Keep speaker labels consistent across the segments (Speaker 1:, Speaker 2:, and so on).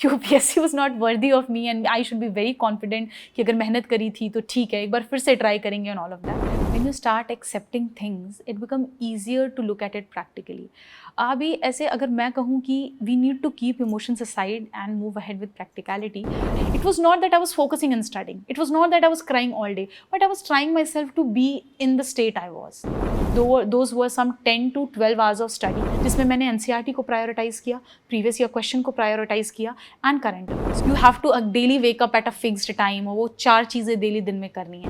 Speaker 1: UPSC was not worthy of me and I should be very confident कि अगर मेहनत करी थी तो ठीक है, एक बार फिर से ट्राई करेंगे and all of that. When you start accepting things it become easier to look at it practically. अभी ऐसे अगर मैं कहूँ कि we need to keep emotions aside and move ahead with practicality. It was not that I was focusing in studying, it was not that I was crying all day, but I was trying myself to be in the state I was. Those were some 10 to 12 hours of study जिसमें मैंने NCERT को prioritise किया, previous year question को prioritise किया and current affairs. You have to daily wake up at a fixed time और वो 4 चीज़ें daily दिन में करनी है.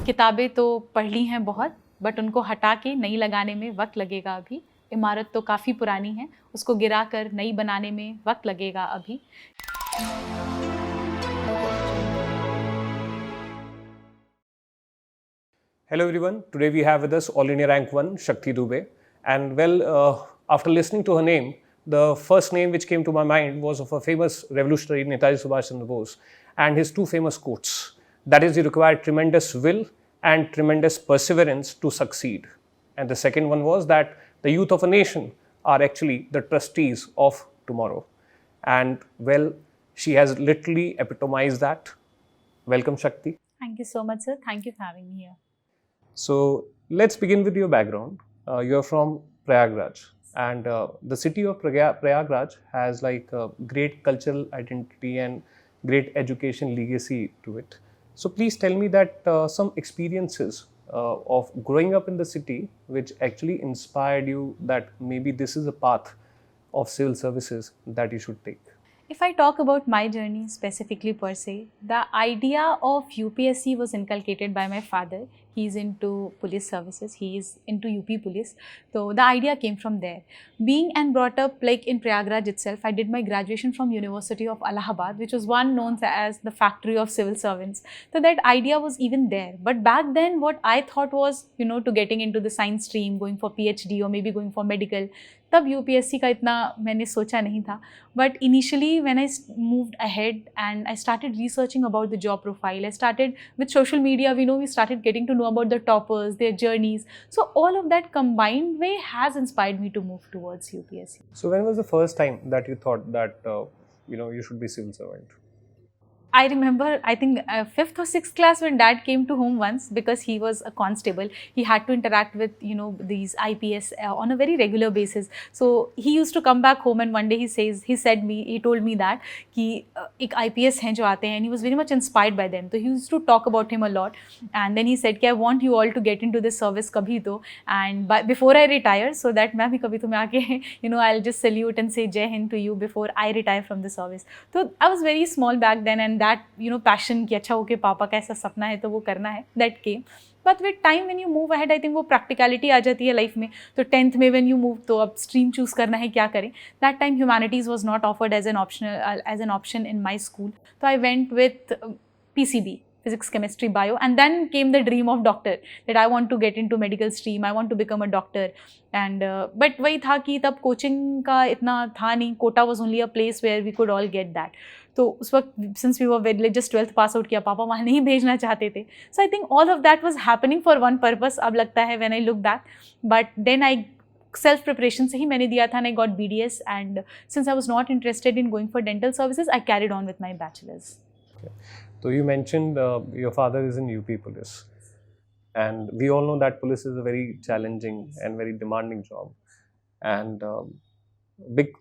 Speaker 1: किताबें तो पढ़ ली हैं बहुत, बट उनको हटा के नई लगाने में वक्त लगेगा अभी. इमारत तो काफ़ी पुरानी है, उसको गिरा कर नई बनाने में वक्त लगेगा अभी.
Speaker 2: Hello everyone, today we have with us All India Rank 1, Shakti Dubey. And well, after listening to her name, the first name which came to my mind was of a famous revolutionary Netaji Subhash Chandra Bose and his 2 famous quotes. That is, you require tremendous will and tremendous perseverance to succeed. And the second one was that the youth of a nation are actually the trustees of tomorrow. And well, she has literally epitomized that. Welcome, Shakti.
Speaker 1: Thank you so much, sir. Thank you for having me here.
Speaker 2: So let's begin with your background. You're from Prayagraj, and the city of Prayagraj has like a great cultural identity and great education legacy to it. So please tell me that some experiences of growing up in the city which actually inspired you that maybe this is a path of civil services that you should take.
Speaker 1: If I talk about my journey specifically per se, the idea of UPSC was inculcated by my father. He is into police services, he is into UP police. So the idea came from there. Being and brought up like in Prayagraj itself, I did my graduation from University of Allahabad, which was one known as the factory of civil servants. So that idea was even there. But back then what I thought was, to getting into the science stream, going for PhD or maybe going for medical. तब UPSC का इतना मैंने सोचा नहीं था. But initially when I moved ahead and I started researching about the job profile, I started with social media, we started getting to know about the toppers, their journeys. So all of that combined way has inspired me to move towards UPSC.
Speaker 2: So when was the first time that you thought that you should be civil servant?
Speaker 1: I remember, I think 5th or 6th class when dad came to home once because he was a constable. He had to interact with, these IPS on a very regular basis. So he used to come back home and one day he told me that कि एक IPS हैं जो आते हैं and he was very much inspired by them. So he used to talk about him a lot and then he said कि I want you all to get into this service कभी तो, and before I retire so that मैं भी कभी तो मैं आके I'll just salute and say Jai Hind to you before I retire from the service. So I was very small back then and that passion कि अच्छा okay पापा का ऐसा सपना है तो वो करना है, that came. But with time when you move ahead, I think वो practicality आ जाती है लाइफ में. तो 10th में when you move तो अब स्ट्रीम चूज करना है, क्या करें. That time humanities was not offered as an option in my school. So I went with PCB, physics, chemistry, bio, and then came the dream of doctor, that I want to get into medical stream, I want to become a doctor. And but वही था कि तब coaching का इतना था नहीं, Kota was only a place where we could all get that. तो उस वक्त since we were very just 12th pass out किया, पापा वहाँ नहीं भेजना चाहते थे. So I think all of that was happening for one purpose. अब लगता है when I look back, but then I self preparation से ही मैंने दिया था and I got BDS, and since I was not interested in going for dental services, I carried on with my bachelor's.
Speaker 2: Okay. So you mentioned your father is in UP police, and we all know that police is a very challenging and very demanding job, and big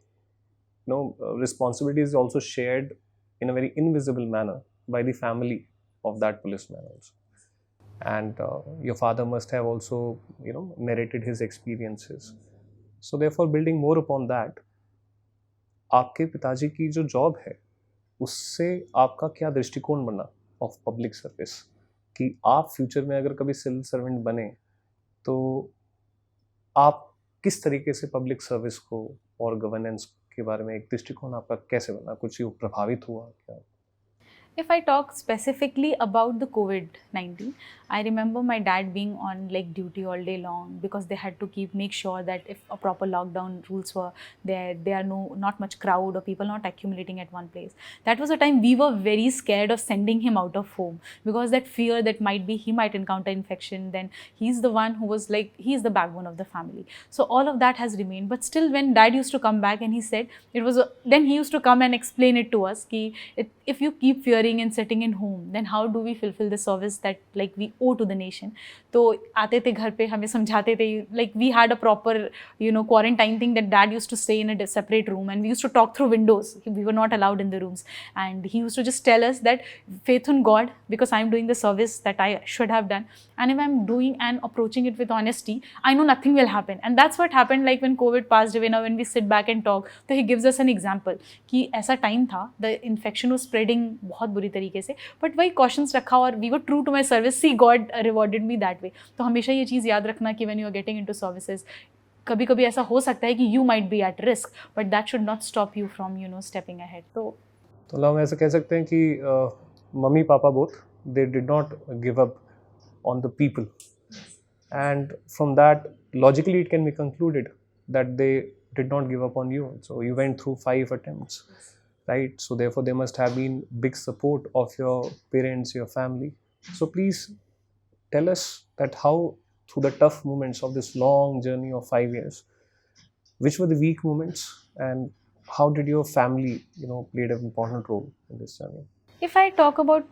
Speaker 2: responsibility is also shared in a very invisible manner by the family of that policeman also. And your father must have also narrated his experiences. So therefore, building more upon that, आपके पिताजी की जो job है उससे आपका क्या दृष्टिकोण बना ऑफ पब्लिक सर्विस, कि आप फ्यूचर में अगर कभी सिविल सर्वेंट बने तो आप किस तरीके से पब्लिक सर्विस को और गवर्नेंस के बारे में एक दृष्टिकोण आपका कैसे बना, कुछ यूँ प्रभावित हुआ क्या?
Speaker 1: If I talk specifically about the COVID-19, I remember my dad being on like duty all day long because they had to make sure that if a proper lockdown rules were there are not much crowd or people not accumulating at one place. That was a time we were very scared of sending him out of home because that fear that might be he might encounter infection. Then he's the one who was like, he's the backbone of the family. So all of that has remained. But still, when dad used to come back and he said then he used to come and explain it to us ki if you keep fearing and sitting in home, then how do we fulfill the service that like we owe to the nation? तो आते थे घर पे, हमें समझाते थे, like we had a proper quarantine thing that dad used to stay in a separate room and we used to talk through windows. We were not allowed in the rooms, and he used to just tell us that faith in God, because I'm doing the service that I should have done, and if I'm doing and approaching it with honesty, I know nothing will happen. And that's what happened like when COVID passed away. Now when we sit back and talk, तो he gives us an example कि ऐसा time था, the infection was spreading बहुत बुरी तरीके से, but वही cautions रखा और we were true to my service. See, God rewarded me that way. तो हमेशा ये चीज़ याद रखना कि when you are getting into services, कभी कभी ऐसा हो सकता है कि you might be at risk, but that should not stop you from stepping ahead. तो
Speaker 2: हम ऐसा कह सकते हैं कि mummy papa both, they did not give up on the people, and from that logically it can be concluded that they did not give up on you. So you went through 5 attempts, right? So therefore there must have been big support of your parents, your family. So please tell us that how, through the tough moments of this long journey of 5 years, which were the weak moments and how did your family played an important role in this journey?
Speaker 1: If I talk about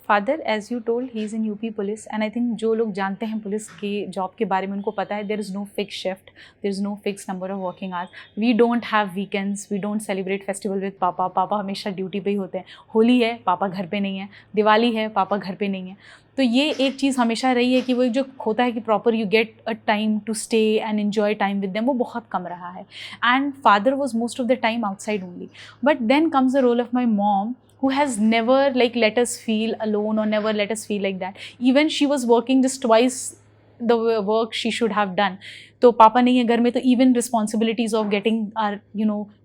Speaker 1: father, as you told, he is in UP police, and I think जो लोग जानते हैं police की job के बारे में उनको पता है there is no fixed shift, there is no fixed number of working hours, we don't have weekends, we don't celebrate festival with पापा. पापा हमेशा ड्यूटी पे ही होते हैं. होली है, पापा घर पे नहीं है. दिवाली है, पापा घर पे नहीं है. तो ये एक चीज़ हमेशा रही है कि वो जो होता है कि proper you get a time to stay and enjoy time with them, वो बहुत कम रहा है. And father was most of the time outside only. But then comes the role of my mom, who has never like let us feel alone or never let us feel like that. Even she was working just twice the work she should have done. तो पापा नहीं है घर में, तो even responsibilities of getting आर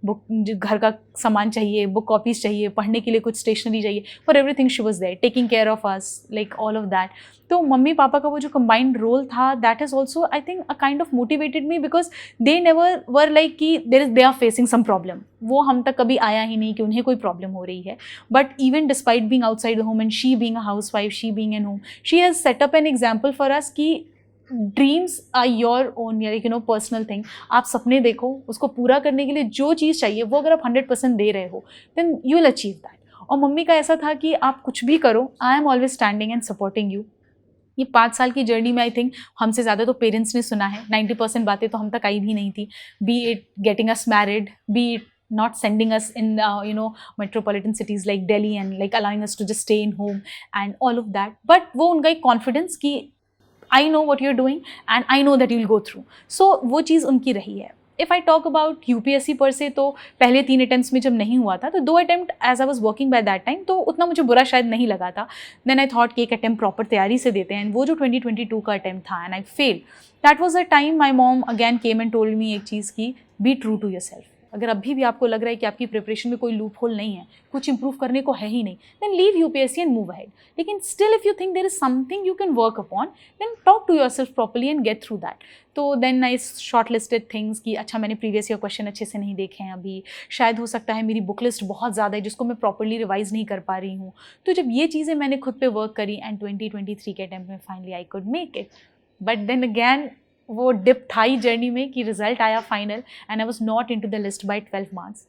Speaker 1: book, घर का सामान चाहिए, बुक कॉपीज़ चाहिए, पढ़ने के लिए कुछ स्टेशनरी चाहिए, for everything she was there taking care of us, like all of that. तो मम्मी पापा का वो जो कंबाइंड रोल था, that is also I think a kind of motivated me, because they never were like कि they are facing some problem. वो हम तक कभी आया ही नहीं कि उन्हें कोई प्रॉब्लम हो रही है. But even despite being outside the home and she being a housewife, she being an home, she has set up an example for us कि dreams are your own, personal thing. आप सपने देखो, उसको पूरा करने के लिए जो चीज़ चाहिए वो अगर आप 100% दे रहे हो, then you will achieve that. और मम्मी का ऐसा था कि आप कुछ भी करो, I am always standing and supporting you. ये 5 साल की जर्नी में आई थिंक हमसे ज़्यादा तो पेरेंट्स ने सुना है. 90% बातें तो हम तक आई भी नहीं थी. B it getting us married, B it not sending us in metropolitan cities like Delhi and like allowing us to just stay in home and all of that. But वो उनका एक confidence कि I know what you're doing and I know that you'll go through. So वो चीज़ उनकी रही है. If I talk about UPSC per se, तो पहले 3 attempts में जब नहीं हुआ था, तो 2 attempt as I was working by that time, तो उतना मुझे बुरा शायद नहीं लगा था. Then I thought कि एक attempt proper तैयारी से देते हैं, and वो जो 2022 का attempt था and I failed. That was a time my mom again came and told me एक चीज़ की, be true to yourself. अगर अभी भी आपको लग रहा है कि आपकी प्रिपरेशन में कोई लूप होल नहीं है, कुछ इंप्रूव करने को है ही नहीं, then leave UPSC and move ahead. लेकिन still if you think there is something you can work upon, then talk to yourself properly and get through that. तो then I shortlisted things कि अच्छा मैंने previous year question अच्छे से नहीं देखे हैं अभी, शायद हो सकता है मेरी बुक लिस्ट बहुत ज़्यादा है जिसको मैं प्रॉपर्ली रिवाइज नहीं कर पा रही हूँ. तो जब ये चीज़ें मैंने खुद पे वर्क करी एंड 2023 के अटेम्प्ट में finally I could make it. But then again वो डिप था ही जर्नी में कि रिजल्ट आया final and I was not into the list by 12 marks.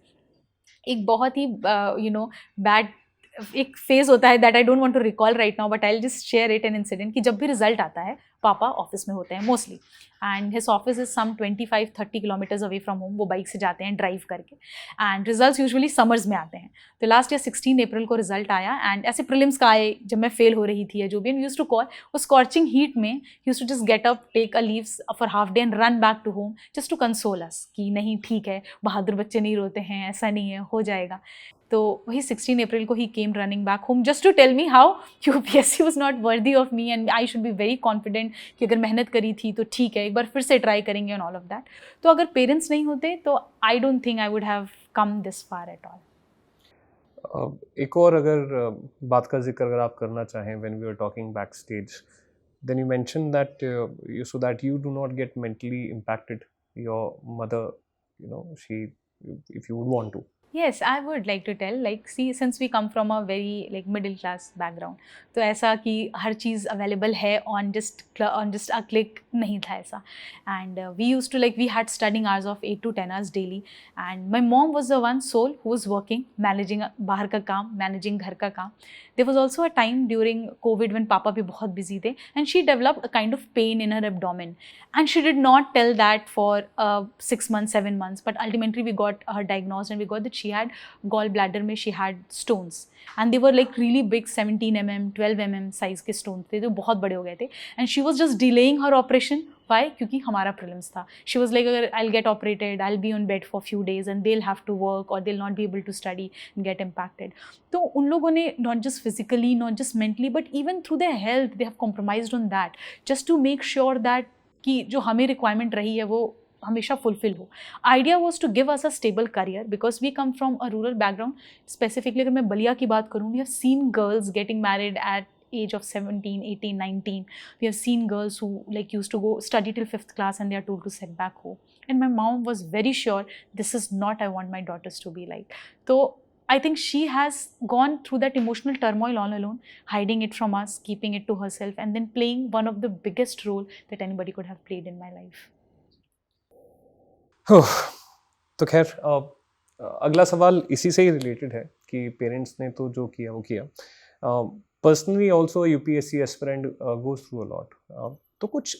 Speaker 1: एक बहुत ही बैड एक फेज़ होता है that I don't want to recall right now, but I will just share it an incident कि जब भी रिजल्ट आता है, पापा ऑफिस में होते हैं mostly, and his office is some 25-30 kilometres away from home. वो बाइक से जाते हैं ड्राइव करके, एंड रिजल्ट्स यूजुअली समर्स में आते हैं. तो लास्ट ईयर 16 अप्रैल को रिजल्ट आया एंड ऐसे प्रीलिम्स का आए जब मैं फेल हो रही थी या जो भी, एंड यूज्ड टू कॉल वो स्कॉर्चिंग हीट में, used to just get up, take a leaves for half day and run back to home just to console us कि नहीं ठीक है, बहादुर बच्चे नहीं रोते हैं, ऐसा नहीं है, हो जाएगा. तो वही 16 अप्रैल को ही came running back home just to tell me how UPSC was not worthy of me and I should be very confident कि अगर मेहनत करी थी तो ठीक है, एक बार फिर से ट्राई करेंगे एंड ऑल ऑफ दैट. तो अगर पेरेंट्स नहीं होते तो I don't think I would have come this far at all.
Speaker 2: एक और अगर बात का जिक्र अगर आप करना चाहें, when we were talking backstage, then you mentioned that so that you do not get mentally impacted, your mother, she, if you would want to.
Speaker 1: Yes, I would like to tell, like, see, since we come from a very like middle class background, तो ऐसा कि हर चीज़ available है on just a click नहीं था ऐसा. And we used to, like, we had studying hours of 8 to 10 hours daily, and my mom was the one sole who was working, managing बाहर का काम, managing घर का काम. There was also a time during COVID when पापा भी बहुत busy थे, and she developed a kind of pain in her abdomen, and she did not tell that for 6 months, 7 months, but ultimately we got her diagnosed and we got that she had gallbladder में she had stones, and they were like really big 17 mm 12 mm size के stones थे जो बहुत बड़े हो गए थे, and she was just delaying her operation. Why? क्योंकि हमारा prelims था. She was like, अगर I'll get operated, I'll be on bed for few days and they'll have to work or they'll not be able to study and get impacted. तो उन लोगों ने not just physically, not just mentally, but even through their health, they have compromised on that just to make sure that कि जो हमें requirement रही है वो हमेशा फुलफिल हो. Idea was to give us a stable career because we come from a rural background. Specifically अगर मैं बलिया की बात करूँ, we have seen girls getting married at age of 17, 18, 19. We have seen girls who like used to go study till 5th class and they are told to sit back home. And my mom was very sure this is not I want my daughters to be like. So I think she has gone through that emotional turmoil all alone, hiding it from us, keeping it to herself, and then playing one of the biggest role that anybody could have played in my life.
Speaker 2: तो खैर अगला सवाल इसी से ही related है कि parents ने तो जो किया वो किया. Personally also UPSC aspirant goes through a lot. तो कुछ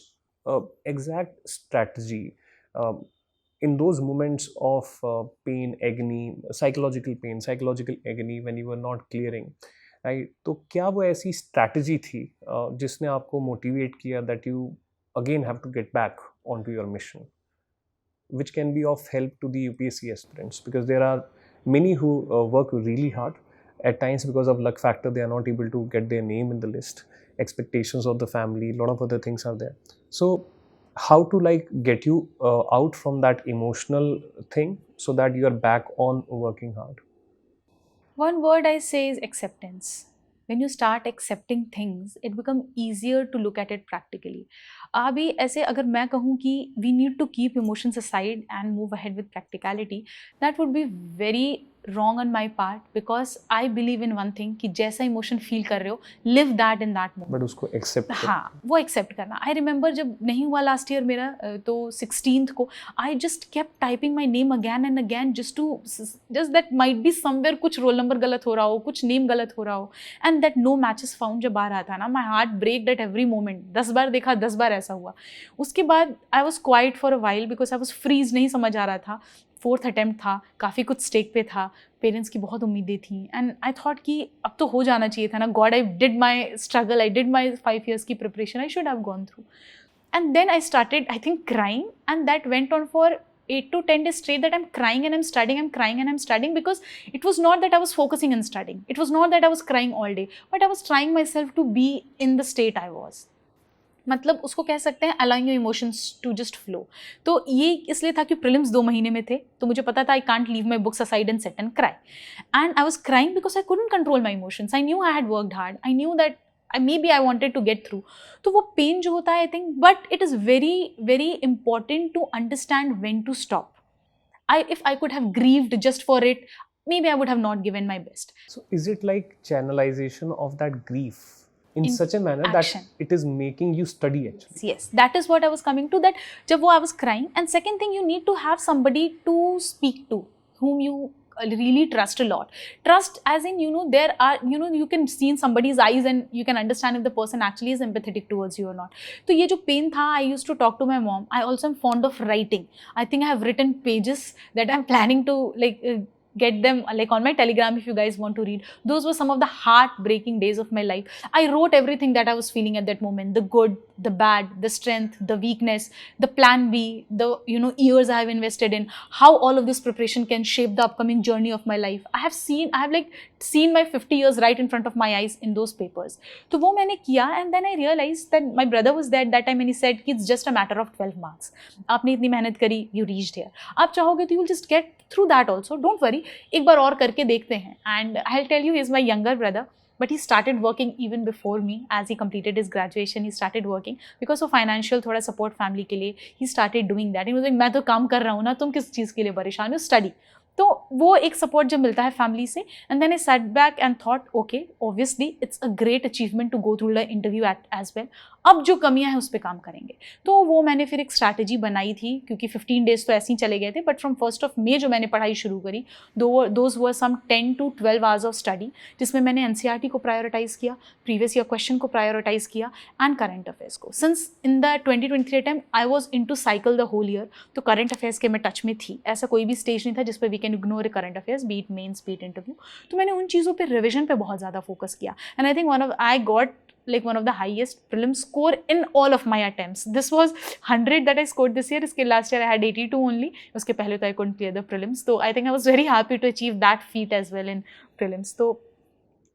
Speaker 2: exact strategy in those moments of pain, agony, psychological agony when you were not clearing, right? तो क्या वो ऐसी strategy थी जिसने आपको motivate किया that you again have to get back onto your mission, which can be of help to the UPSC aspirants, because there are many who work really hard. At times, because of luck factor, they are not able to get their name in the list. Expectations of the family, a lot of other things are there. So, how to like get you out from that emotional thing so that you are back on working hard?
Speaker 1: One word I say is acceptance. When you start accepting things, it becomes easier to look at it practically. अभी ऐसे अगर मैं कहूँ कि we need to keep emotions aside and move ahead with practicality, that would be very wrong on my part, because I believe in one thing कि जैसा emotion feel कर रहे हो, live that in that moment.
Speaker 2: But उसको accept
Speaker 1: हाँ, वो accept करना. I remember जब नहीं हुआ last year मेरा तो 16th को I just kept typing my name again and again just that might be somewhere कुछ roll number गलत हो रहा हो, कुछ name गलत हो रहा हो, and that no matches found जब आ रहा था ना, my heart breaked at every moment. 10 बार देखा 10 बार ऐसा हुआ. उसके बाद I was quiet for a while because I was freeze, नहीं समझ आ रहा था. 4th अटैम्प्ट था, काफ़ी कुछ स्टेक पे था, पेरेंट्स की बहुत उम्मीदें थी, एंड आई थॉट कि अब तो हो जाना चाहिए था ना. God, I did my struggle, I did my 5 years की preparation, I should have gone through. And then I started, I think, crying, and that went on for 8 to 10 days straight, that I'm crying and I'm studying, I'm crying and I'm studying, because it was not that I was focusing on studying, it was not that I was crying all day, but I was trying myself to be in the state I was. मतलब उसको कह सकते हैं allowing your emotions to just flow. तो ये इसलिए था कि प्रीलिम्स 2 महीने में थे, तो मुझे पता था I can't leave my books aside and sit and cry. And I was crying because I couldn't control my emotions. I knew I had worked hard. I knew that maybe I wanted to get through. तो वो pen जो होता है, I think, but it is very, very important to understand when to stop. If I could have grieved just for it, maybe I would have not given my best.
Speaker 2: So is it like channelization of that grief in such a manner
Speaker 1: action
Speaker 2: that it is making you study actually?
Speaker 1: Yes, that is what I was coming to, that जब वो I was crying. And second thing, you need to have somebody to speak to, whom you really trust a lot. Trust as in, there are, you can see in somebody's eyes and you can understand if the person actually is empathetic towards you or not. तो ये जो pain था, I used to talk to my mom. I also am fond of writing. I think I have written pages that I'm planning to get them like on my Telegram if you guys want to read. Those were some of the heartbreaking days of my life. I wrote everything that I was feeling at that moment, the good, the bad, the strength, the weakness, the plan B, the years I have invested in, how all of this preparation can shape the upcoming journey of my life. I have seen my 50 years right in front of my eyes in those papers. तो वो मैंने किया, and then I realized that my brother was there at that time and he said कि it's just a matter of 12 marks. आपने इतनी मेहनत करी, you reached here. आप चाहोगे तो you will just get through that also. Don't worry, एक बार और करके देखते हैं. And I'll tell you, he's my younger brother. But he started working even before me. As he completed his graduation, he started working because of financial थोड़ा support family के लिए. He started doing that. He was like, मैं तो काम कर रहा हूँ ना, तुम किस चीज़ के लिए परेशान हो? Study. तो वो एक सपोर्ट जब मिलता है फैमिली से, and then I set back and thought okay, obviously it's a great achievement to go through the interview as well. अब जो कमियां हैं उस पर काम करेंगे. तो वो मैंने फिर एक स्ट्रैटेजी बनाई थी, क्योंकि 15 डेज तो ऐसे ही चले गए थे, but from 1st of May जो मैंने पढ़ाई शुरू करी, those were some 10 to 12 hours of study, जिसमें मैंने NCERT को प्रायोरिटाइज किया, प्रीवियस ईयर क्वेश्चन को प्रायोरिटाइज किया, एंड करंट अफेयर्स को. Since in the 2023 time I was in to cycle the whole year, तो करंट अफेयर्स के मैं टच में थी. ऐसा कोई भी स्टेज नहीं था जिस पर we can ignore current affairs, beat mains, beat interview. तो मैंने उन चीज़ों पे रिविजन पे बहुत ज़्यादा फोकस किया, and I think I got like one of the highest prelim score in all of my attempts. This was 100 that I scored this year. इसके last year I had 82 only. उसके पहले तो I couldn't clear the prelims. So I think I was very happy to achieve that feat as well in prelims. तो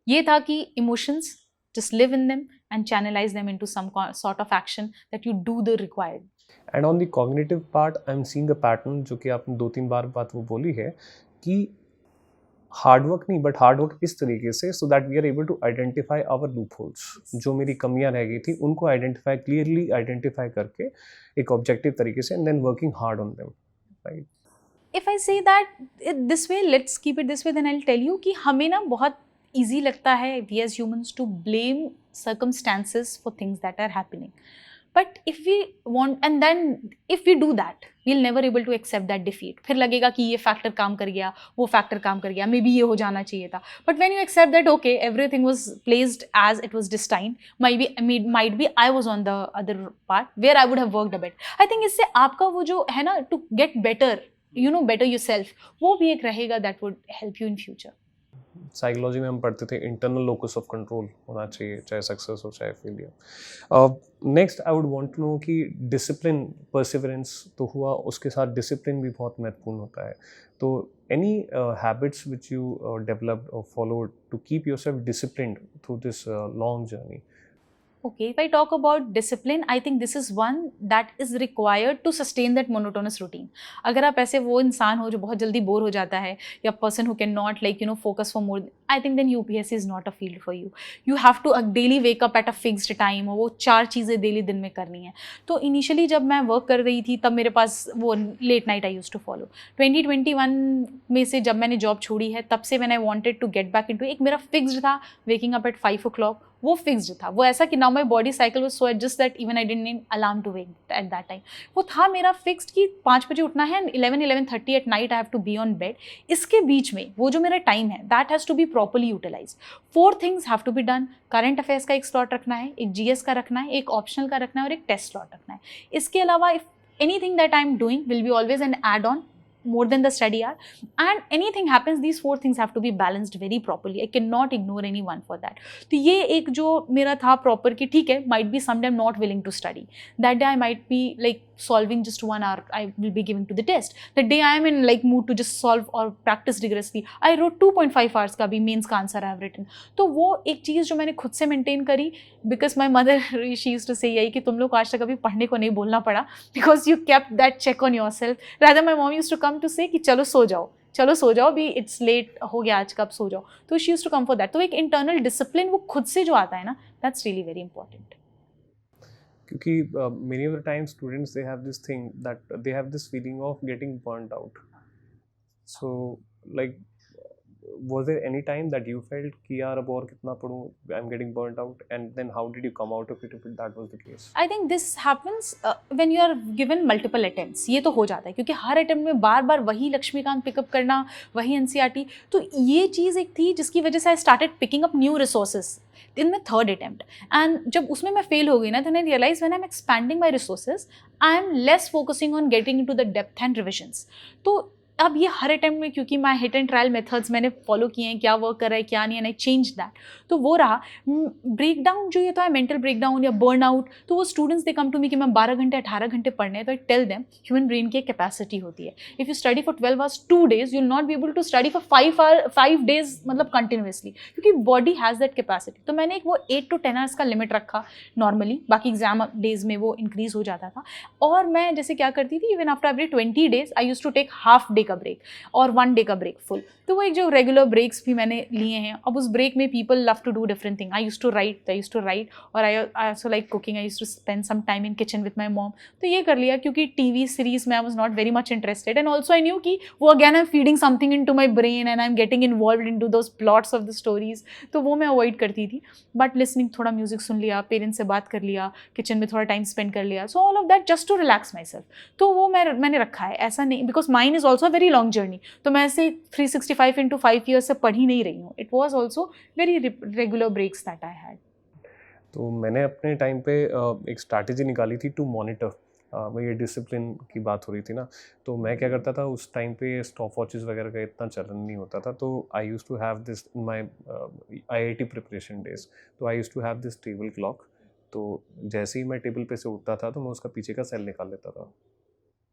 Speaker 1: ये था कि emotions, just live in them and channelize them into some sort of action that you do the required.
Speaker 2: And on the cognitive part, I'm seeing a pattern जो कि आपने 2-3 बार बात वो बोली है कि हार्डवर्क नहीं, बट हार्डवर्क इस तरीके से so that we are able to identify our loopholes. जो मेरी कमियां रह गई थी उनको क्लियरली आइडेंटिफाई करके एक ऑब्जेक्टिव तरीके से, and then working hard on them, right.
Speaker 1: If I say that this way, let's keep it this way, then I'll tell you कि हमें ना बहुत easy लगता है we as humans to blame circumstances for things that are happening. But if we want, and then if we do that, we'll never able to accept that defeat. फिर लगेगा कि ये फैक्टर काम कर गया, वो फैक्टर काम कर गया, मे बी ये हो जाना चाहिए था. But when you accept that, okay, everything was placed as it was destined, might be I was on the other part where I would have worked a bit. I think इससे आपका वो जो है ना, to get better, better yourself, वो भी एक रहेगा that would help you in future.
Speaker 2: Psychology में हम पढ़ते थे इंटरनल लोकस ऑफ कंट्रोल होना चाहिए, चाहे सक्सेस हो चाहे failure. Next I would want to know कि डिसिप्लिन, परसिवरेंस तो हुआ, उसके साथ डिसिप्लिन भी बहुत महत्वपूर्ण होता है. तो any habits which you developed और followed to keep yourself disciplined through this long journey?
Speaker 1: Okay, if I talk about discipline, I think this is one that is required to sustain that monotonous routine. अगर आप ऐसे वो इंसान हो जो बहुत जल्दी बोर हो जाता है, या person who cannot focus for more, I think then UPSC is not a field for you. You have to daily wake up at a fixed time, और वो 4 चीज़ें daily दिन में करनी है. तो initially जब मैं work कर रही थी तब मेरे पास वो late night I used to follow. 2021 में से जब मैंने job छोड़ी है तब से when I wanted to get back into, एक मेरा fixed था waking up at 5 o'clock, वो फिक्स्ड था. वो ऐसा कि now my body cycle was so adjust that even I didn't need alarm to wake at that time. वो था मेरा फिक्स्ड कि 5 बजे उठना है, 11:30 at night I have to be on bed. इसके बीच में वो जो मेरा टाइम है that has to be properly utilise. 4 things have to be done. Current affairs का एक स्लॉट रखना है, एक GS का रखना है, एक ऑप्शनल का रखना है, और एक टेस्ट स्लॉट रखना है. इसके अलावा if anything that I am doing will be always an add on more than the study hour, and anything happens, these 4 things have to be balanced very properly. I cannot ignore any one for that. तो ये एक जो मेरा था proper कि ठीक है, might be someday I'm not willing to study. That day I might be like solving just 1 hour I will be giving to the test. That day I am in like mood to just solve or practice rigorously. I wrote 2.5 hours का भी mains का answer I have written. तो वो एक चीज़ जो मैंने खुद से मेंटेन करी, because my mother she used to say यही कि तुम लोग को आज तक कभी पढ़ने को नहीं बोलना पड़ा, because you kept that check on yourself. Rather my mom used to come to say कि चलो सो जाओ भी, इट्स लेट हो गया आज का, अब सो जाओ. तो she used to come for that. तो एक इंटरनल डिसिप्लिन वो खुद से जो आता है ना, दैट्स रियली वेरी इंपॉर्टेंट.
Speaker 2: क्योंकि many of the time students they have this thing that they have this feeling of getting burned out. So like was there any time that you felt कि यार अब और कितना पढ़ूं, I'm getting burnt out, and then how did you come out of it if that was the case?
Speaker 1: I think this happens when you are given multiple attempts. ये तो हो जाता है क्योंकि हर अटेम्प्ट में बार बार वही लक्ष्मीकांत पिकअप करना, वही NCERT. तो ये चीज़ एक थी जिसकी वजह से I started picking up new resources in my 3rd attempt. And जब उसमें मैं फेल हो गई ना, then I realized when I'm expanding my resources, I am less focusing on getting into the depth and revisions. तो अब ये हर attempt में, क्योंकि माई हिट एंड ट्रायल मेथड्स मैंने फॉलो किए हैं, क्या वर्क कर रहा है क्या नहीं, एंड आई चेंज दैट, तो वो रहा। ब्रेक डाउन जो ये तो है मेंटल ब्रेक डाउन या बर्न आउट, तो वो students they come to me कि मैं 12 घंटे 18 घंटे पढ़ने हैं, तो I tell them human brain की एक कैपेसिटी होती है, if you study for 12 hours 2 days you will not be able to study for 5 days मतलब कंटिन्यूसली, क्योंकि बॉडी हैज़ दैट कैपेसिटी। तो मैंने एक वो 8 to 10 आवर्स का लिमिट रखा नॉर्मली, बाकी एग्जाम डेज में वो इंक्रीज हो जाता था। और मैं जैसे क्या करती थी, even after every 20 days I use to take half day का ब्रेक और 1 day का ब्रेक फुल। तो वो एक जो रेगुलर ब्रेक्स भी मैंने लिए हैं। अब उस ब्रेक में people love to do different thing. I use to write और I also like cooking. I use to spend some time in kitchen with my mom. तो ये कर लिया क्योंकि टीवी सीरीज में I was not very much interested, and also I knew कि वो again I am feeding something in to my brain and I am getting involve in to those plots of the stories, तो वो मैं avoid करती थी। But listening, थोड़ा music सुन लिया, parents से बात कर लिया, किचन में थोड़ा टाइम स्पेंड कर लिया, so all of that just to relax myself. तो वो मैंने रखा है, ऐसा नहीं, because mine is also very long journey. तो मैं ऐसे 365 into 5 years से पढ़ ही नहीं रही हूँ। It was also very regular breaks that I had.
Speaker 2: तो मैंने अपने टाइम पे एक स्ट्रैटेजी निकाली थी टू मॉनिटर। ये डिसिप्लिन की बात हो रही थी ना, तो मैं क्या करता था उस टाइम पे, स्टॉप वॉचेस वगैरह का इतना चलन नहीं होता था, तो I use to have this in my IIT preparation days. तो I use to have this table clock. तो जैसे ही मैं टेबल पे से उठता था तो मैं उसका पीछे का सेल निकाल लेता था,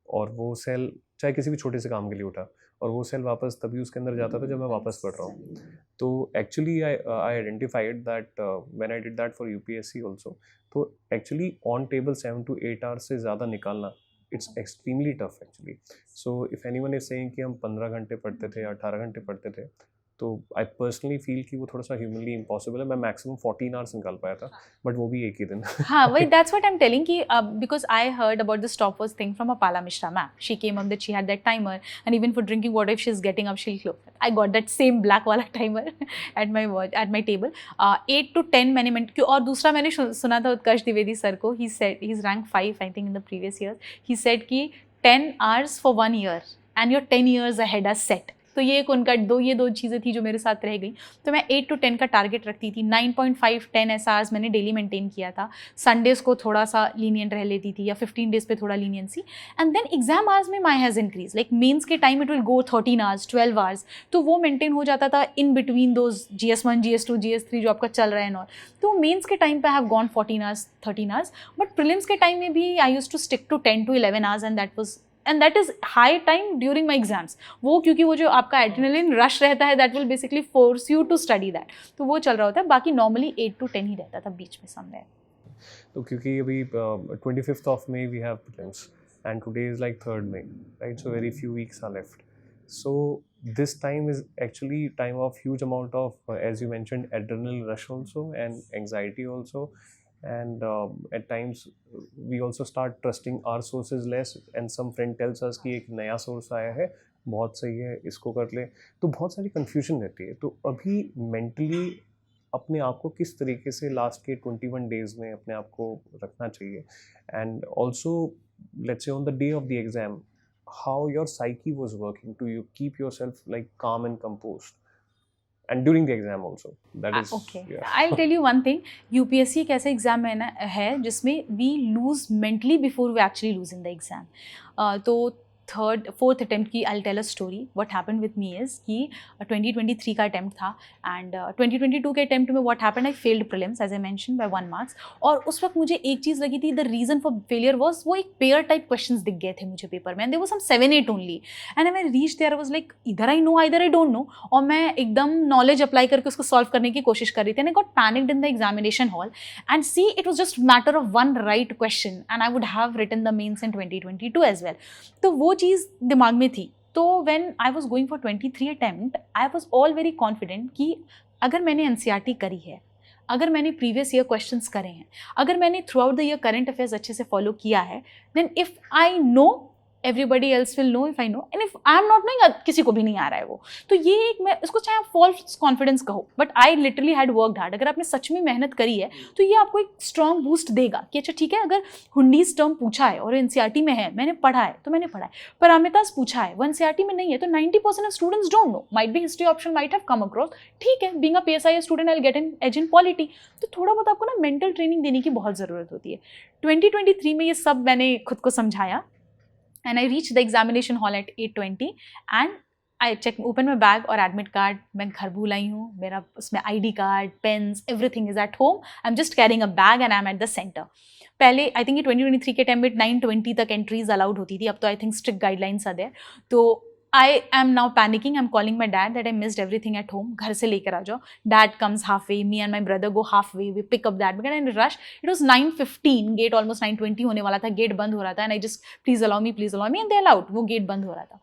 Speaker 2: और वो सेल चाहे किसी भी छोटे से काम के लिए उठा, और वो सेल वापस तभी उसके अंदर जाता था जब मैं वापस पढ़ रहा हूँ। तो actually I identified that when I did that for UPSC also, तो actually on table 7 to 8 hours से ज़्यादा निकालना, it's extremely tough actually. So if anyone is saying कि हम 15 घंटे पढ़ते थे या 18 घंटे पढ़ते थे, तो आई पर्सनली फील कि वो थोड़ा सा ह्यूमनली इम्पॉसिबल है। मैं मैक्सिमम 14 आवर्स निकाल पाया था, बट वो भी एक ही दिन।
Speaker 1: हाँ, वही, that's what I'm telling कि because I heard about the stopwatch thing from Apala Mishra ma'am. She came up that she had that timer, and even for drinking water, if she's getting up, she'll close it. I got that same black वाला timer at my watch, at my table. 8 to 10 मैंने minute क्यों। और दूसरा मैंने सुना था उत्कर्ष Dwivedi sir को, he said he's rank 5 I think in the previous years. He said कि 10 hours for 1 year and you're 10 years ahead as set. तो ये एक उनका ये दो चीज़ें थी जो मेरे साथ रह गई। तो मैं 8 to 10 का टारगेट रखती थी। 9.5 10 ऐसा आवर्स मैंने डेली मेंटेन किया था। संडेज़ को थोड़ा सा लीनियंट रह लेती थी, या 15 days पे थोड़ा leniency. And then exam hours में my has increase, like mains के time it will go 13 hours 12 hours, तो वो मेंटेन हो जाता था in between those GS1 GS2 GS3 जो आपका चल रहा है और। तो मेंस के टाइम पे I have gone 14 hours 13 hours, but prelims के टाइम में भी I used to stick to 10 to 11 hours, and that is high time during my exams. वो क्योंकि वो जो आपका एड्रेनलिन रश रहता है, that will basically force you to study that, तो वो चल रहा होता है। बाकी नॉर्मली 8 to 10 ही रहता था बीच में समवेयर।
Speaker 2: तो क्योंकि अभी 25th May we have prelims and today is like 3rd May, right? So very few weeks are left. So this time is actually time of huge amount of, as you mentioned, adrenal rush also and anxiety also, and at times we also start trusting our sources less, and some friend tells us कि एक नया source आया है, बहुत सही है, इसको कर ले, तो बहुत सारी confusion रहती है। तो अभी mentally अपने आप को किस तरीके से लास्ट के 21 days में अपने आप को रखना चाहिए, and also let's say on the day of the exam, how your psyche was working to you keep yourself like calm and composed, and during the exam also, that is
Speaker 1: Okay,
Speaker 2: yeah.
Speaker 1: I'll tell you one thing. UPSC एक ऐसा exam है जिसमें we lose mentally before we actually lose in the exam. तो 4th attempt की I'll tell a story. What happened with me is कि 2023 का attempt था, and 2022 के attempt में what happened, I failed prelims as I mentioned by 1 marks. और उस वक्त मुझे एक चीज़ लगी थी, the reason for failure was वो एक pair type questions दिख गए थे मुझे पेपर में, and there was some 7-8 only, and when I reached there I was like either I know either I don't know, और मैं एकदम knowledge apply करके उसको solve करने की कोशिश कर रही थी, and I got panicked in the examination hall, and see it was just matter of one right question and I would have written the mains in 2022 as well. तो वो चीज़ दिमाग में थी। तो when I was going for 23 attempt, I was all very confident कि अगर मैंने NCERT करी है, अगर मैंने प्रीवियस ईयर क्वेश्चंस करे हैं, अगर मैंने throughout the year current affairs अच्छे से फॉलो किया है, then if I know everybody else will know, if I know, and if I am not knowing, किसी को भी नहीं आ रहा है वो। तो ये एक, मैं इसको चाहे आप फॉल्स कॉन्फिडेंस कहो, but I literally had worked hard. अगर आपने सच में मेहनत करी है तो ये आपको एक स्ट्रॉन्ग बूस्ट देगा कि अच्छा ठीक है, अगर हुंडीज टर्म पूछा है और NCERT में है, मैंने पढ़ा है तो मैंने पढ़ा है, पैरामीटर्स पूछा है वो NCERT में नहीं है, तो 90% of students don't know, might be history option might have come across, ठीक है, being a PSI student I will get an edge in polity. तो थोड़ा बहुत आपको ना मेंटल ट्रेनिंग देने की बहुत ज़रूरत होती है। 2023 में ये सब मैंने खुद को समझाया, and I reached the examination hall at 8:20 and I check open my bag और admit card मैं घर भूल आई हूँ, मेरा उसमें ID card, pens, everything is at home. I'm just carrying a bag and I'm at the center. पहले I think ये 2023 के टाइम में 9:20 तक एंट्रीज अलाउड होती थी, अब तो I think strict guidelines are there. तो I am now panicking. I'm calling my dad that I missed everything at home. घर से लेकर आ जाओ. Dad comes halfway. Me and my brother go halfway. We pick up that bag and I rush. It was 9:15. Gate almost 9:20 होने वाला था. Gate बंद हो रहा था. And I just please allow me. And they allowed. वो gate बंद हो रहा था.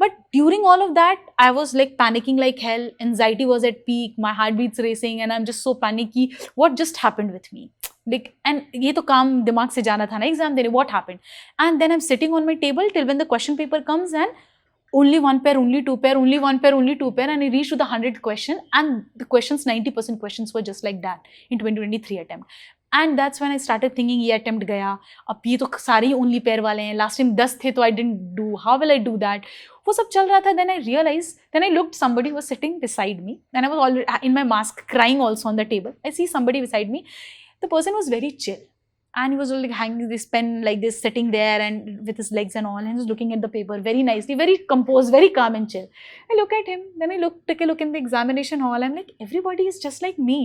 Speaker 1: But during all of that, I was like panicking like hell. Anxiety was at peak. My heartbeat's racing, and I'm just so panicky. What just happened with me? Like, and ये तो काम दिमाग से जाना था ना एग्जाम देने. What happened? And then I'm sitting on my table till when the question paper comes and only one pair, only two pair, only one pair, only two pair, and I reached to the 100th question, and the questions, 90% questions were just like that in 2023 attempt. And that's when I started thinking, ये attempt गया, अब ये तो सारे ही only pair वाले हैं, last time 10 थे तो I didn't do, how will I do that? वो सब चल रहा था. Then I realized, then I looked, somebody was sitting beside me, and I was already in my mask crying also on the table. I see somebody beside me. The person was very chill. And he was like hanging this pen like this, sitting there and with his legs and all, and he was looking at the paper very nicely, very composed, very calm and chill. I look at him, then I took a look in the examination hall. I'm like, everybody is just like me.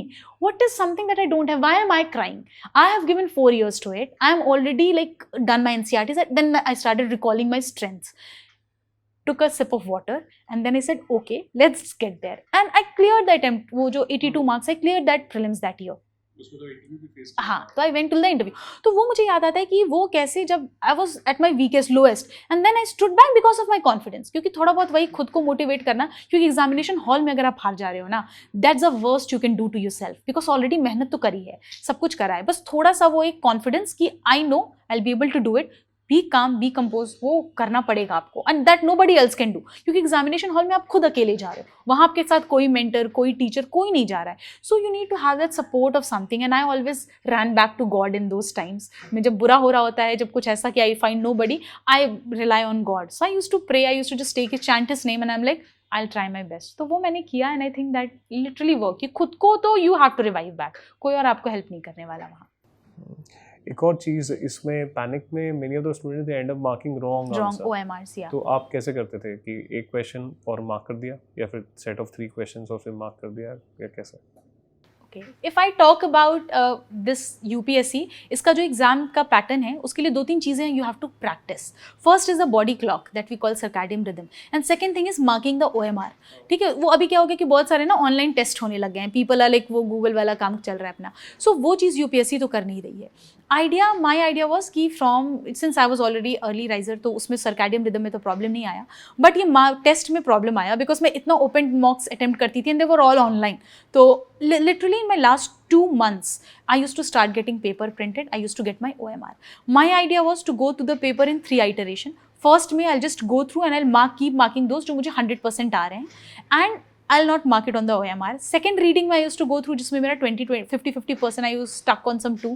Speaker 1: What is something that I don't have? Why am I crying? I have given 4 years to it. I am already like done my NCRTs. Then I started recalling my strengths. Took a sip of water and then I said, okay, let's get there. And I cleared the attempt. वो जो 82 marks, I cleared that prelims that year. हाँ, तो I went to the interview. तो वो मुझे याद आता है कि वो कैसे, जब I was at my weakest lowest and then I stood back because of my confidence. क्योंकि थोड़ा बहुत वही खुद को मोटिवेट करना, क्योंकि एग्जामिनेशन हॉल में अगर आप हार जा रहे हो ना, that's the worst you can do to yourself, because already मेहनत तो करी है, सब कुछ करा है, बस थोड़ा सा वो एक कॉन्फिडेंस कि I know I will be able to do it. Be calm, be compose, वो करना पड़ेगा आपको, and that nobody else can do. क्योंकि एग्जामिनेशन हॉल में आप खुद अकेले जा रहे हो, वहाँ आपके साथ कोई मेंटर, कोई टीचर, कोई नहीं जा रहा है. So you need to have that support of something, and I always run back to God in those times. मैं जब बुरा हो रहा होता है, जब कुछ ऐसा कि I find nobody, I rely on God. So I used to pray, I used to just take chant his name and I am like I will try my best. तो वो मैंने किया and I think that literally work. कि खुद को तो you have to revive back, कोई और आपको हेल्प नहीं करने वाला वहाँ.
Speaker 2: एक और चीज़ इसमें, पैनिक में many of the students they and up marking wrong
Speaker 1: OMRs. या
Speaker 2: तो आप कैसे करते थे कि एक क्वेश्चन और मार्क कर दिया, या फिर सेट ऑफ 3 क्वेश्चंस और फिर मार्क कर दिया, या कैसे?
Speaker 1: Okay. If I talk about this UPSC, इसका जो एग्जाम का पैटर्न है, उसके लिए 2-3 चीज़ें you have to practise. First is the body clock that we call circadian rhythm, and second thing is marking the OMR. ठीक है, वो अभी क्या हो गया कि बहुत सारे ना ऑनलाइन टेस्ट होने लग गए हैं, पीपल आर लाइक, वो गूगल वाला काम चल रहा है अपना. सो वो चीज़ UPSC तो कर नहीं रही है. माई आइडिया वॉज कि from since I was already early riser, तो उसमें सर्कैडियन रिदम में तो प्रॉब्लम नहीं आया, बट ये टेस्ट में प्रॉब्लम आया बिकॉज मैं इतना ओपन मॉक्स अटेम्प्ट करती थी and they were all online. तो literally in my last 2 months I used to start getting paper printed. I used to get my OMR. My idea was to go to the paper in 3 iteration. First में I'll just go through and I'll keep marking those जो मुझे 100% आ रहे हैं, and I'll not mark it on the OMR. Second reading में I used to go through जिसमें मेरा 50% I was stuck on some 2,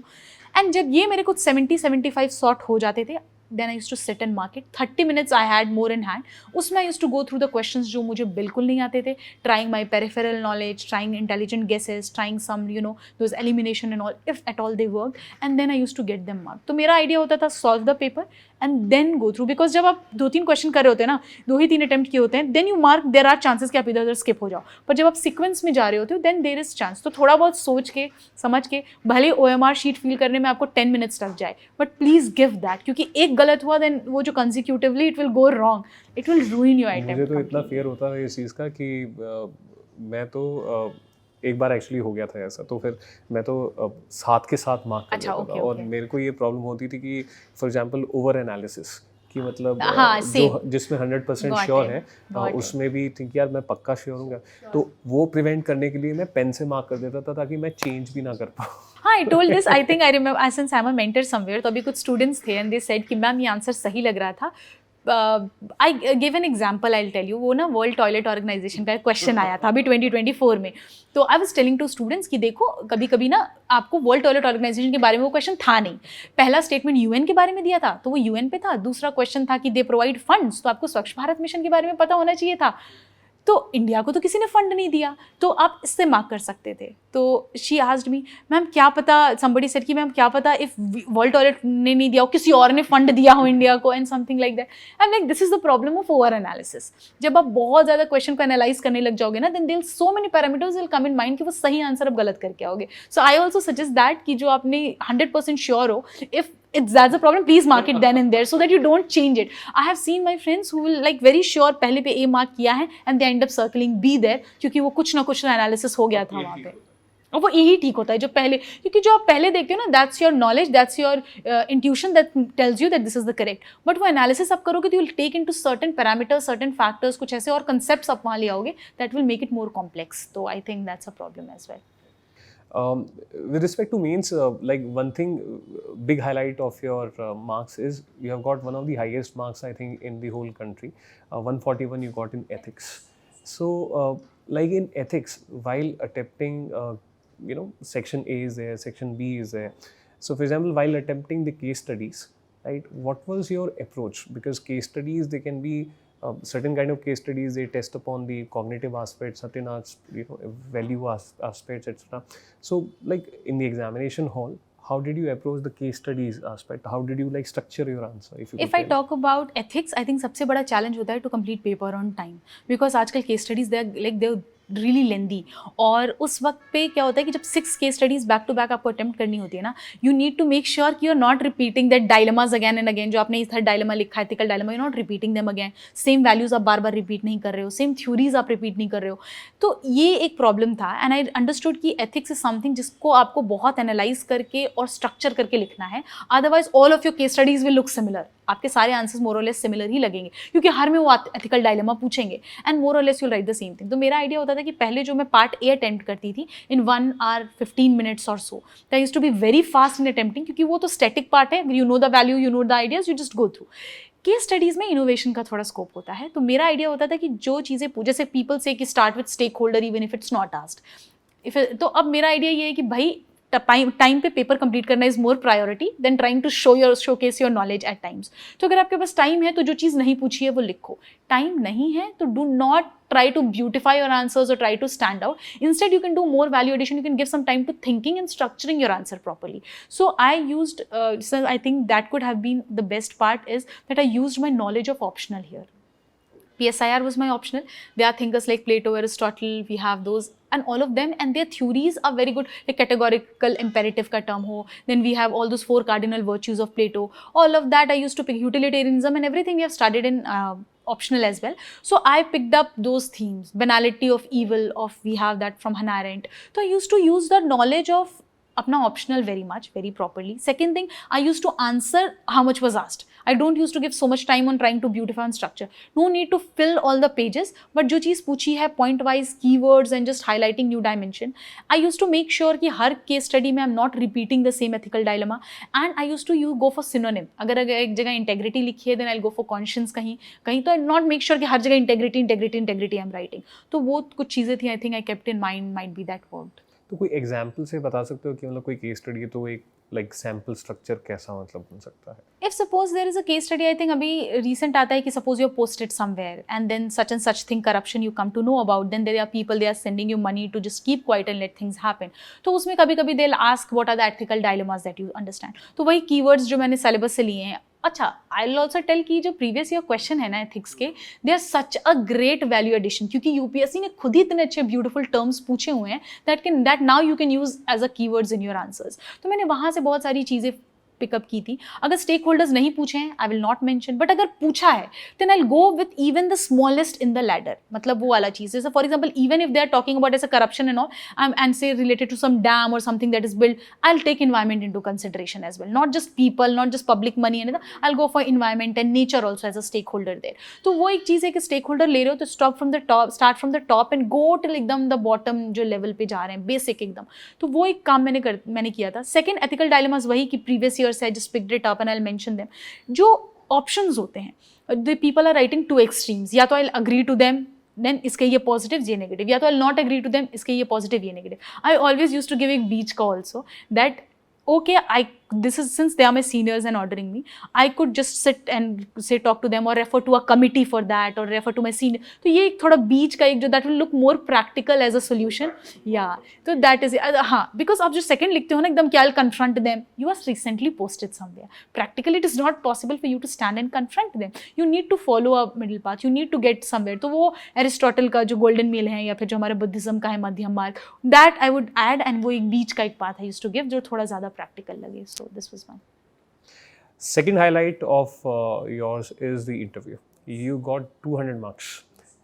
Speaker 1: and जब ये मेरे कुछ 70-75 sort हो जाते थे, then I used to sit and mark it. 30 minutes I had more in hand. उसमें I used to go through the questions जो मुझे बिल्कुल नहीं आते थे, trying my peripheral knowledge, trying intelligent guesses, trying some those elimination and all, if at all they worked, and then I used to get them marked. तो मेरा idea होता था solve the paper and then go through, because जब आप 2-3 question कर रहे होते हैं ना, 2 ही 3 अटेम्प्ट किए होते हैं, then you mark, there are chances कि आप इधर उधर स्किप हो जाओ. पर जब आप सीक्वेंस में जा रहे होते हो, then there is chance. तो थोड़ा बहुत सोच के समझ के, भले OMR शीट फिल करने में आपको 10 मिनट्स लग जाए, बट प्लीज गिव दैट, क्योंकि एक गलत हुआ देन वो जो कंसिक्यूटिवली it will go wrong, it will रूइन your attempt.
Speaker 2: मुझे तो इतना फियर होता है इस चीज़ का कि मैं तो एक बार एक्चुअली हो गया था ऐसा, तो फिर मैं तो साथ के साथ मार्क कर देता था. और मेरे को ये प्रॉब्लम होती थी कि फॉर एग्जांपल ओवर एनालिसिस, कि मतलब जो जिसमें 100% श्योर है उसमें भी थिंक यार मैं पक्का श्योर हूँ, तो वो प्रिवेंट करने के लिए मैं पेन से मार्क कर देता था ताकि मैं चेंज भी ना कर पाऊँ.
Speaker 1: हाँ, I told this, I think I remember, since I'm a mentor somewhere, तो अभी कुछ स्टूडेंट्स थे एंड दे सेड कि मैम ये आंसर सही लग रहा था. I give an example, I tell you. वो ना वर्ल्ड टॉयलेट ऑर्गेनाइजेशन का क्वेश्चन आया था अभी 2024 में. तो I was telling to students कि देखो, कभी कभी ना आपको वर्ल्ड टॉयलेट ऑर्गेनाइजेशन के बारे में वो क्वेश्चन था नहीं. पहला स्टेटमेंट UN के बारे में दिया था तो वो UN पे था. दूसरा क्वेश्चन था कि दे प्रोवाइड फंड्स, तो आपको स्वच्छ भारत मिशन के बारे में पता होना चाहिए था. तो इंडिया को तो किसी ने फंड नहीं दिया, तो आप इससे मार्क कर सकते थे। तो शी आस्क्ड मी, मैम क्या पता, somebody said कि मैम क्या पता इफ वर्ल्ड टॉयलेट ने नहीं दिया हो, किसी और ने फंड दिया हो इंडिया को, and something like that. I am like this is the problem of over analysis. जब आप बहुत ज़्यादा क्वेश्चन को एनालाइज करने लग जाओगे ना, then there so many parameters will come in mind कि वो सही आंसर आप गलत करके आओगे। So I also suggest that कि जो आपने 100% श्योर हो, if that's a problem, please mark it then and there so that you don't change it. I have seen my friends who will like very sure पहले पे A mark किया है and they end up circling B there क्योंकि वो कुछ ना कुछ analysis हो गया था वहाँ पे, और वो यही ठीक होता है जो पहले, क्योंकि जो आप पहले देखते हो ना, that's your knowledge, that's your intuition that tells you that this is the correct, but वो एनालिसिस आप करोगे तो you will take into certain parameters, certain factors, कुछ ऐसे और कंसेप्ट्स आप वहाँ ले आओगे that will make it more complex. तो I think that's a problem as well.
Speaker 2: With respect to means, like one thing, big highlight of your marks is you have got one of the highest marks, I think, in the whole country. 141 you got in ethics. So, like in ethics, while attempting, section A is there, section B is there. So, for example, while attempting the case studies, right, what was your approach? Because case studies, they can be certain kind of case studies, they test upon the cognitive aspects, certain value aspects, etc. So, like in the examination hall, how did you approach the case studies aspect? How did you like structure your answer?
Speaker 1: If I talk about ethics, I think सबसे बड़ा challenge होता है to complete paper on time, because आजकल case studies they're really lengthy, और उस वक्त पे क्या होता है कि जब 6 case studies back to back आपको अटेम्प्ट करनी होती है ना, you need to make sure कि you are not repeating that dilemmas again and again. जो आपने इधर डायलेमा लिखा है, ethical dilemma, you not repeating them again, same values आप बार बार रिपीट नहीं कर रहे हो, सेम थ्योरीज आप रिपीट नहीं कर रहे हो। तो ये एक प्रॉब्लम था, एंड आई अंडरस्टूड कि एथिक्स इज समथिंग जिसको आपको बहुत एनालाइज करके और स्ट्रक्चर करके लिखना है, otherwise all of your case studies will look similar. आपके सारे आंसर्स मोर और लेस सिमिलर ही लगेंगे, क्योंकि हर में वो एथिकल डायलेमा पूछेंगे एंड मोर और less you right the same thing. तो मेरा आइडिया होता था कि पहले जो मैं पार्ट ए अटेम्प्ट करती थी इन 1 hour 15 minutes और so, that used to be very fast in attempting, क्योंकि वो तो स्टैटिक पार्ट है, you know the value, you know the ideas, you just go through. Case studies में इनोवेशन का थोड़ा स्कोप होता है, तो मेरा आइडिया होता था कि जो चीज़ें, जैसे पीपल से कि start with stakeholder even if it's not asked, तो अब मेरा आइडिया ये है कि भाई टाइम पे पेपर कंप्लीट करना is more priority than trying to showcase your knowledge at times. तो अगर आपके पास टाइम है तो जो चीज़ नहीं पूछी है वो लिखो, टाइम नहीं है तो do not try to beautify your answers or try to stand out. Instead, you can do more value addition. You can give some time to thinking and structuring your answer properly. So I used, so I think that could have been the best part, is that I used my knowledge of optional here. PSIR was my optional. There are thinkers like Plato, Aristotle, we have those, and all of them, and their theories are very good, like categorical imperative ka term ho, then we have all those 4 cardinal virtues of Plato, all of that I used to pick, utilitarianism and everything we have studied in optional as well. So I picked up those themes, banality of evil, we have that from Hannah Arendt. So I used to use the knowledge of अपना optional very much, very properly. Second thing, I use to answer how much was asked. I don't used to give so much time on trying to beautify and structure. No need to fill all the pages, but जो चीज़ पूछी है point wise keywords and just highlighting new dimension. I used to make sure कि हर case study में I'm not repeating the same ethical dilemma, and I used to go for synonym. अगर एक जगह integrity लिखी है then I'll go for conscience कहीं तो I not make sure कि हर जगह integrity I'm writing. तो वो कुछ चीज़ें थी I think I kept in mind, might be that worked.
Speaker 2: तो कोई एग्जाम्पल से बता सकते हो कि मतलब कोई केस स्टडी है तो एक लाइक सैम्पल स्ट्रक्चर कैसा मतलब बन सकता है?
Speaker 1: If suppose there is a case study, I think अभी recent आता है कि suppose you are posted somewhere and then such and such thing corruption you come to know about, then there are people they are sending you money to just keep quiet and let things happen. तो उसमें कभी कभी they'll ask what are the ethical dilemmas that you understand. तो वही keywords जो मैंने syllabus से लिए हैं. अच्छा, आई विल ऑल्सो टेल कि जो प्रीवियस ईयर क्वेश्चन है ना एथिक्स के, they are such a great value addition, क्योंकि यूपीएससी ने खुद ही इतने अच्छे ब्यूटीफुल टर्म्स पूछे हुए हैं that now you can use as a keywords in your answers. तो मैंने वहाँ से बहुत सारी चीज़ें पिकअप की थी. अगर स्टेक होल्डर्स नहीं पूछे हैं I will not mention, but अगर पूछा है then I will go with even the smallest in the ladder. मतलब वो वाला चीज़, जैसे for example even if they are talking about as a corruption and all and say related to some dam और something that is build, I will take environment into consideration as well, not just people, not just public money and I will go for environment and nature also as a stakeholder there. तो वो एक चीज़ है कि stake holder ले रहे हो तो start from the top and go till एकदम द बॉटम जो लेवल पे जा रहे हैं, बेसिक एकदम. तो वो एक काम मैंने किया था. सेकेंड, एथिकल डायलेमास वही कि प्रीवियस ईयर से I just picked it up and I'll mention them. जो options होते हैं, the people are writing two extremes, या तो I'll agree to them, then इसके ये positive ये negative, या तो I'll not agree to them, इसके ये positive ये negative. I always used to give एक बीच का also that okay, I this is since they are my seniors and ordering me, I could just sit and say talk to them or refer to a committee for that or refer to my senior. तो ये एक थोड़ा बीच का एक जो that will look more practical as a solution. Yeah, तो that is हाँ, because आप जो second लिखते हो ना एकदम क्या, I'll confront them. You are recently posted somewhere. Practically it is not possible for you to stand and confront them. You need to follow a middle path. You need to get somewhere. तो वो Aristotle का जो golden मील है या फिर जो हमारे Buddhism का है मध्यम मार्ग, that I would add, and वो एक बीच का एक path I used to give जो थोड़ा ज़्यादा practical लगे. So this was one.
Speaker 2: Second highlight of yours is the interview. You got 200 marks.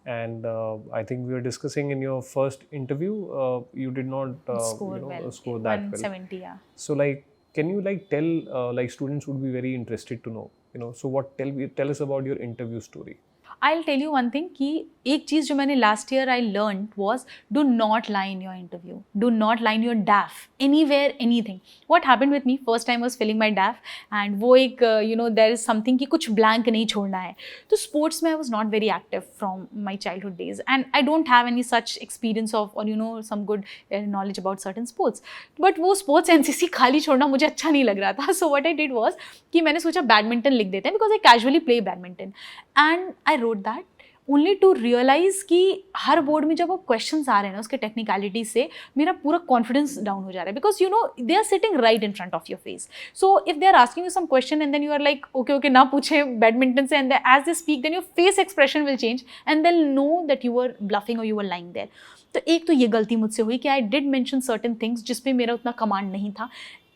Speaker 2: And I think we were discussing in your first interview, you did not
Speaker 1: Score well.
Speaker 2: score that
Speaker 1: 170,
Speaker 2: well.
Speaker 1: yeah.
Speaker 2: So like, can you like tell like students would be very interested to know, so what tell us about your interview story.
Speaker 1: I'll tell you one thing कि एक चीज़ जो मैंने last year I learned was do not lie in your interview. Do not lie in your DAF. Anywhere, anything. What happened with me, first time I was filling my DAF and वो एक there is something कि कुछ blank नहीं छोड़ना है. तो sports में I was not very active from my childhood days and I don't have any such experience of or some good knowledge about certain sports. But वो sports NCC खाली छोड़ना मुझे अच्छा नहीं लग रहा था. So what I did was कि मैंने सोचा बैडमिंटन लिख देते हैं because I casually play badminton and I wrote that only to realize कि हर बोर्ड में जब अब क्वेश्चंस आ रहे हैं ना उसके टेक्निकलिटी से मेरा पूरा कॉन्फिडेंस डाउन हो जा रहा है because they are sitting right in front of your face. So if they are asking you some question and then you are like okay ना पूछे बैडमिंटन से and as they speak then your face expression will change and then know that you are bluffing और you are lying there. तो एक तो ये गलती मुझसे हुई कि I did mention certain things जिसपे मेरा उतना कमांड नहीं था.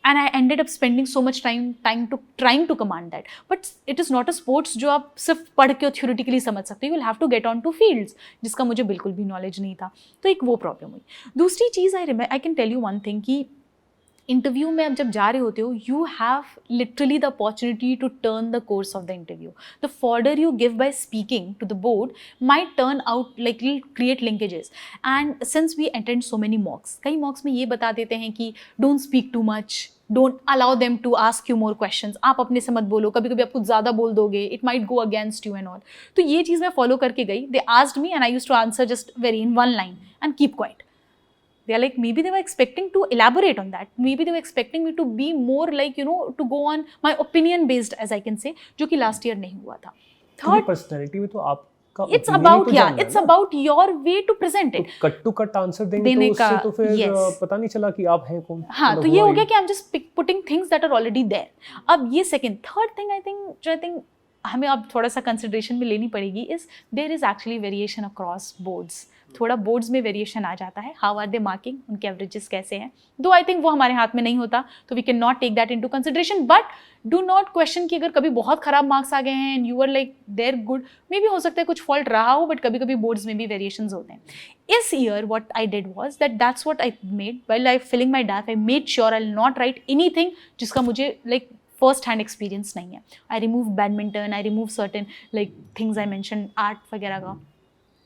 Speaker 1: And I ended up spending so much time to trying to command that. But it is not a sports जो आप सिर्फ पढ़ के theoretically समझ सकते हो. You will have to get on to fields जिसका मुझे बिल्कुल भी knowledge नहीं था. तो एक वो प्रॉब्लम हुई. दूसरी चीज़ I can tell you one thing कि इंटरव्यू में अब जब जा रहे होते हो you have literally the opportunity to turn the course of the interview. The fodder you give by speaking to the board might turn out like will create linkages. And since we attend so many mocks, कई mocks में ये बता देते हैं कि don't speak too much, don't allow them to ask you more questions. आप अपने से मत बोलो, कभी कभी आप कुछ ज़्यादा बोल दोगे, it might go against you and all. तो ये चीज़ मैं फॉलो करके गई. They asked me and I used to answer just very in one line and keep quiet. They are like, maybe they were expecting to elaborate on that. Maybe they were expecting me to be more like, to go on my opinion based, as I can say, जो कि last year नहीं हुआ था.
Speaker 2: Third, personality में तो आपका
Speaker 1: it's about it's about your way to present it.
Speaker 2: तो cut to cut answer देंगे तो उससे तो फिर पता नहीं चला कि आप हैं कौन.
Speaker 1: हाँ, तो ये हो गया कि I'm just putting things that are already there. अब ये second, third thing I think हमें अब थोड़ा सा कंसिडरेशन में लेनी पड़ेगी is there is actually variation across boards. थोड़ा बोर्ड्स में वेरिएशन आ जाता है. हाउ आर दे मार्किंग, उनके एवरेजेस कैसे हैं. दो आई थिंक वो हमारे हाथ में नहीं होता तो we can not take that into consideration. But do not question कि अगर कभी बहुत खराब मार्क्स आ गए हैं and you are like there good, maybe हो सकता है कुछ फॉल्ट रहा हो बट कभी कभी बोर्ड्स में भी वेरिएशंस होते हैं. इस year what I did was that's what I made while I filling my DAF. I made sure I will not write anything जिसका मुझे लाइक फर्स्ट हैंड एक्सपीरियंस नहीं है. I remove badminton, I remove certain like things I mention art वगैरह का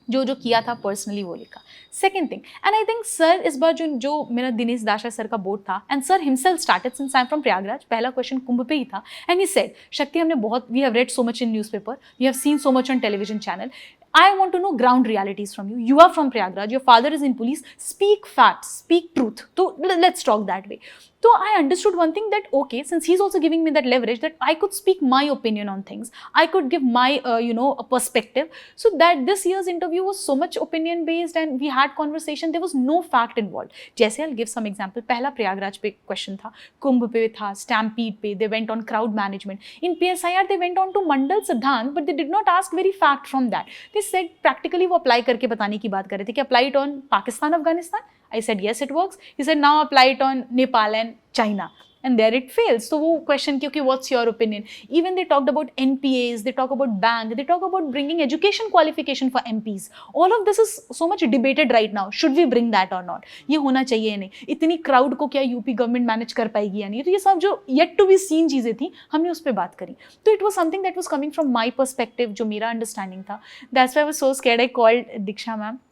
Speaker 1: जो किया था personally वो लिखा. Second thing and I think sir इस बार जो मेरा दिनेश दाशा सर का बोर्ड था and sir himself started since I am from Prayagraj. पहला क्वेश्चन कुंभ पे ही था एंड ही सेड, शक्ति हमने बहुत we have read so much in newspaper, we have seen so much on television channel. I want to know ground realities from you. You are from Prayagraj. Your father is in police. Speak facts. Speak truth. So let's talk that way. So I understood one thing that okay, since he's also giving me that leverage that I could speak my opinion on things. I could give my a perspective. So that this year's interview was so much opinion based and we had conversation. There was no fact involved. जैसे I'll give some example. पहला प्रयागराज पे question था, कुंभ पे था, stampede पे. They went on crowd management. In PSIR they went on to Mandal Siddhant, but they did not ask very fact from that. They said practically वो apply करके बताने की बात कर रहे थे कि apply it on Pakistan, Afghanistan. I said yes it works. He said now apply it on Nepal and China. And there it fails. So वो question कि okay what's your opinion? Even they talked about NPAs, they talk about bank, they talk about bringing education qualification for MPs. All of this is so much debated right now. Should we bring that or not? ये होना चाहिए नहीं. इतनी crowd को क्या UP government manage कर पाएगी या नहीं. तो ये सब जो yet to be seen चीज़ें थी हमने उस पर बात करी. तो it was something that was coming from my perspective जो मेरा understanding था. That's why I was so scared. I called Diksha ma'am.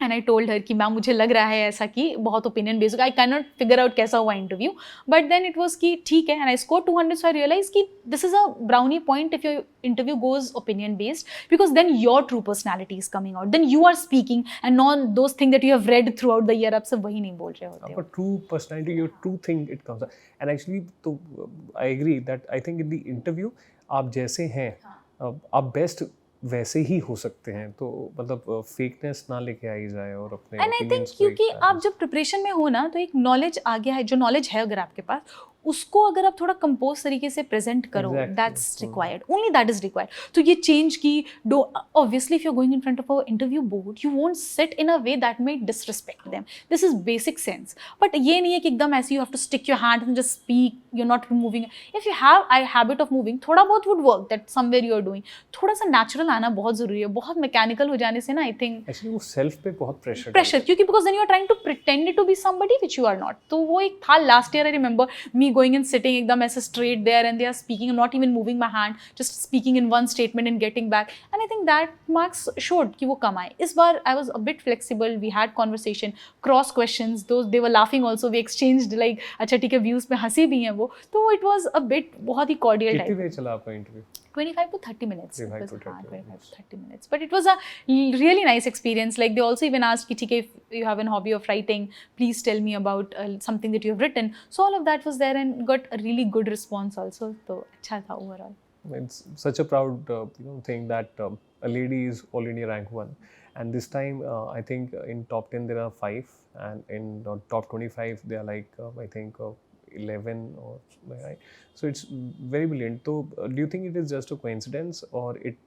Speaker 1: And I told her कि मैम मुझे लग रहा है ऐसा कि बहुत opinion based, I can not figure out कैसा हुआ interview, but then it was कि ठीक है, and I score 200, so I realize कि this is a brownie point if your interview goes opinion based, because then your true personality is coming out, then you are speaking and not those thing that you have read throughout the year, आप सब वही नहीं बोल रहे होते हो.
Speaker 2: True personality, your true thing it comes and actually तो I agree that I think in the interview आप जैसे हैं आप बेस्ट वैसे ही हो सकते हैं, तो मतलब फेकनेस ना लेके आई जाए और अपने
Speaker 1: एंड आई थिंक क्योंकि आप जब प्रिपरेशन में हो ना, तो एक नॉलेज आ गया है, जो नॉलेज है अगर आपके पास, उसको अगर आप थोड़ा कंपोज तरीके से प्रेजेंट करो, that's required, only that is required. तो ये चेंज की डो, obviously if you are going in front of a interview board, you won't sit in a way that may disrespect them, this is basic sense. But ये नहीं है कि एकदम ऐसे you have to stick your hand and just speak, you are not moving. If you have I habit of moving, थोड़ा बहुत would work, that somewhere you are doing, थोड़ा सा नेचुरल आना बहुत जरूरी है. बहुत मैकेनिकल हो जाने से ना, आई थिंक
Speaker 2: एक्चुअली वो सेल्फ पे बहुत प्रेशर
Speaker 1: क्योंकि because then you are trying to pretend to be somebody which you are not. तो वो एक था last year, I remember me going and sitting एकदम ऐसे straight there and they are speaking, I'm not even moving my hand, just speaking in one statement and getting back, and I think that marks showed कि वो कम आए. इस बार I was a bit flexible, we had conversation, cross questions, those they were laughing also, we exchanged like अच्छा ठीक है views में हंसी भी हैं वो, तो it was a bit बहुत ही cordial type.
Speaker 2: कितनी देर चला आपका interview?
Speaker 1: 25 to 30 minutes.
Speaker 2: 25 to
Speaker 1: 30 minutes. But it was a really nice experience. Like they also even asked, "Okay, if you have a hobby of writing, please tell me about something that you have written." So all of that was there and got a really good response also. So अच्छा था overall.
Speaker 2: It's such a proud thing that a lady is all India rank 1, and this time I think in top 10 there are 5, and in top 25 they are like I think 11 or right. So it's very brilliant. So do you think it is just a coincidence, or it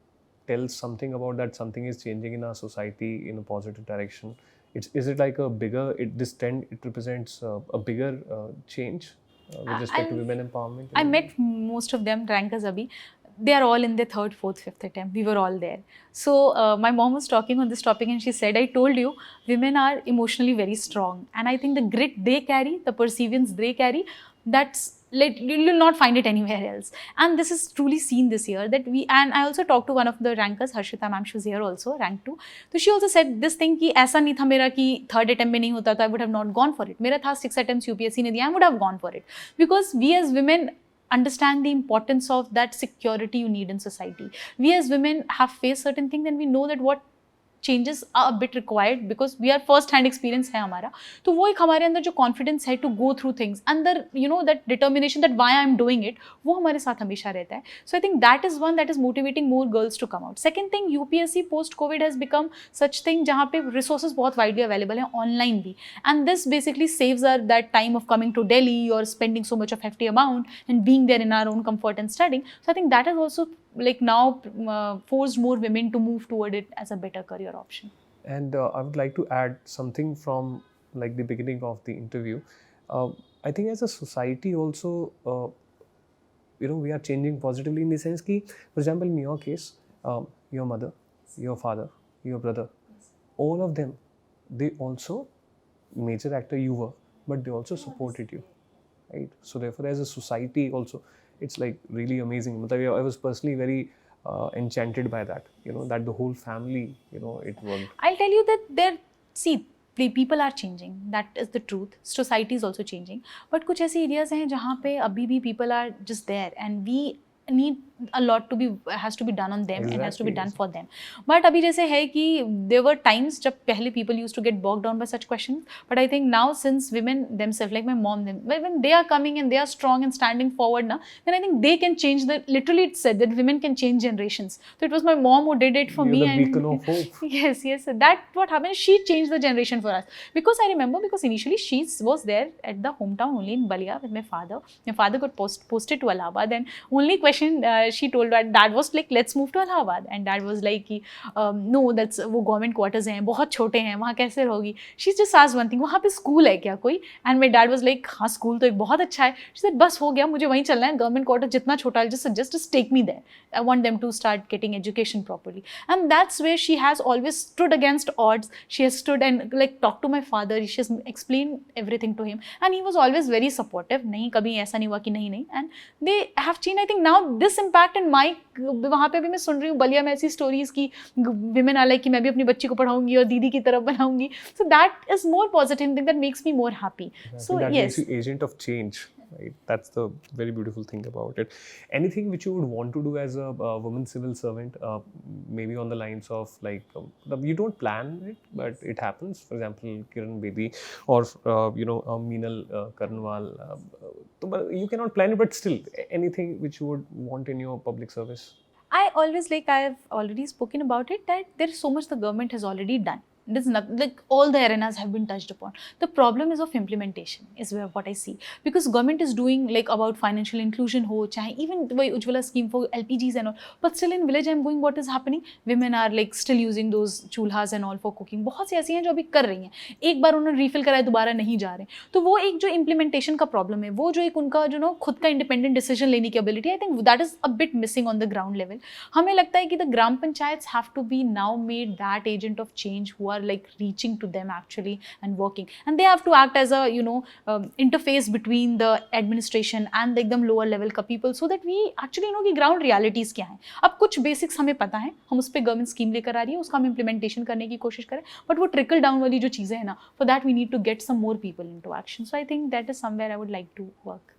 Speaker 2: tells something about that something is changing in our society in a positive direction? Is it like a bigger, this trend, it represents a bigger change with respect to women empowerment?
Speaker 1: I met most of them rankers abhi. They are all in their 3rd, 4th, 5th attempt. We were all there. So my mom was talking on this topic and she said, I told you, women are emotionally very strong. And I think the grit they carry, the perseverance they carry, that's like you will not find it anywhere else. And this is truly seen this year that we, and I also talked to one of the rankers, Harshita ma'am, she was here also, rank 2. So she also said this thing कि ऐसा नहीं था मेरा कि 3rd attempt में नहीं होता तो I would have not gone for it. मेरा था 6 attempts UPSC ने दिया, I would have gone for it. Because we as women understand the importance of that security you need in society. We as women have faced certain things and we know that what changes are a bit required because we are first hand experience है हमारा. तो वो एक हमारे अंदर जो confidence है to go through things, अंदर you know that determination that why I am doing it, वो हमारे साथ हमेशा रहता है. So I think that is one that is motivating more girls to come out. Second thing, UPSC post COVID has become such thing जहाँ पे resources बहुत widely available हैं online भी, and this basically saves our that time of coming to Delhi or spending so much of hefty amount and being there in our own comfort and studying. So I think that has also like now forced more women to move toward it as a better career option.
Speaker 2: And I would like to add something from like the beginning of the interview. I think as a society also we are changing positively in the sense ki, for example in your case, your mother, your father, your brother, all of them, they also major actor you were, but they also supported you, right? So therefore as a society also it's like really amazing. I was personally very enchanted by that, that the whole family, it worked.
Speaker 1: I'll tell you that people are changing, that is the truth. Society is also changing, but कुछ ऐसे areas हैं जहाँ पे अभी भी people are just there and we need a lot to be has to be done on them. Exactly, and has to be done for them. But अभी जैसे है कि there were times जब पहले people used to get bogged down by such questions, but I think now since women themselves, like my mom, when they are coming and they are strong and standing forward now, then I think they can change literally it said that women can change generations. So it was my mom who did it for me.
Speaker 2: You're the beacon of hope.
Speaker 1: Yes, that what happened. She changed the generation for us because I remember because initially she was there at the hometown only in Balia with my father. My father got posted to Allahabad, and only question she told that dad was like let's move to Allahabad, and dad was like कि no that's वो government quarters हैं बहुत छोटे हैं वहाँ कैसे रहोगी. She just asked one thing, वहाँ पे school है क्या कोई, and my dad was like हाँ school तो एक बहुत अच्छा है. She said बस हो गया मुझे वहीं चलना है, government quarter जितना छोटा है just take me there. I want them to start getting education properly, and that's where she has always stood against odds. She has stood and like talked to my father. She has explained everything to him, and he was always very supportive. नहीं कभी ऐसा नहीं हुआ कि नहीं, and they have changed. I think now this impact impact in my, वहाँ पे भी मैं सुन रही हूँ बलिया में ऐसी stories की women are like कि मैं भी अपनी बच्ची को पढ़ाऊंगी और दीदी की तरफ बनाऊंगी. So that is more positive thing that makes me more happy. So
Speaker 2: that
Speaker 1: yes.
Speaker 2: makes you agent of change. Right? That's the very beautiful thing about it. Anything which you would want to do as a woman civil servant, maybe on the lines of like you don't plan it, but it happens. For example, Kiran Bedi or Meenal Karnwal. You cannot plan it, but still anything which you would want in your public service.
Speaker 1: I always, like I have already spoken about it, that there is so much the government has already done. There's not, like all the arenas have been touched upon. The problem is of implementation is where what I see, because government is doing like about financial inclusion ho, chahe even the Ujjwala scheme for LPGs and all, but still in village I'm going, what is happening? Women are like still using those chulhas and all for cooking. बहुत सी ऐसी हैं जो अभी कर रही हैं, एक बार उन्होंने refill कराया दोबारा नहीं जा रहे, तो वो एक जो implementation का problem है, वो जो एक उनका जो ना खुद का independent decision लेने की ability, I think that is a bit missing on the ground level. हमें लगता है कि the gram panchayats have to be now made that agent of change who are like reaching to them actually and working, and they have to act as a interface between the administration and the एकदम lower level का people, so that we actually know कि ground realities क्या हैं. अब कुछ basics हमें पता है, हम उस पर government scheme लेकर आ रही है, उसका हम implementation करने की कोशिश करें, but वो trickle down वाली जो चीज़ें हैं ना, for that we need to get some more people into action. So I think that is somewhere I would like to work.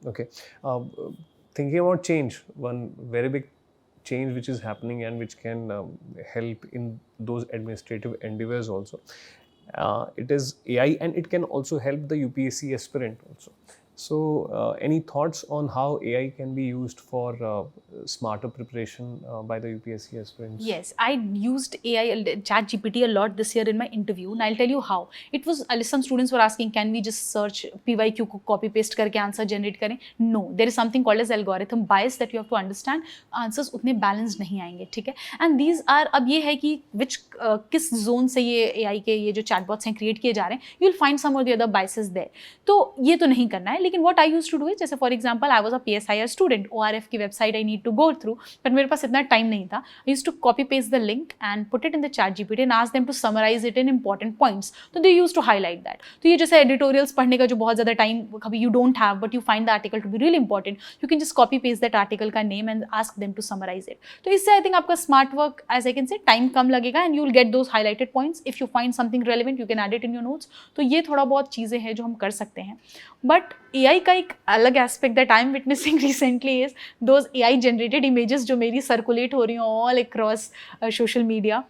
Speaker 2: Okay. Thinking about change, one very big change which is happening and which can help in those administrative endeavors also. It is AI, and it can also help the UPSC aspirant also. So, any thoughts on how AI can be used for smarter preparation by the UPSC aspirants?
Speaker 1: Yes, I used AI, ChatGPT a lot this year in my interview, and I'll tell you how. It was some students were asking, can we just search PYQ को copy paste करके answer generate करें? No, there is something called as algorithm bias that you have to understand. Answers उतने balanced नहीं आएंगे, ठीक है? And these are, अब ये है कि किस zone से ये AI के ये जो chatbots हैं create किए जा रहे हैं, you'll find some or the other biases there. तो ये तो नहीं करना है, लेकिन what I used to do is, जैसे for example I was a PSIR student, ORF की website I need to go through, but मेरे पास इतना time नहीं था. I used to copy paste the link and put it in the ChatGPT and ask them to summarize it in important points. तो they used to highlight that. तो ये जैसे editorials पढ़ने का जो बहुत ज़्यादा time कभी you don't have, but you find the article to be really important, you can just copy paste that article का name and ask them to summarize it. तो इससे I think आपका smart work, as I can say, time कम लगेगा and you will get those highlighted points. If you find something relevant, you can add it in your notes. तो ये थोड़ा बहुत चीज़ें हैं जो हम कर सकते हैं. But AI का एक अलग aspect that I am witnessing recently is those AI generated images जो मेरी circulate हो रही हैं all across social media.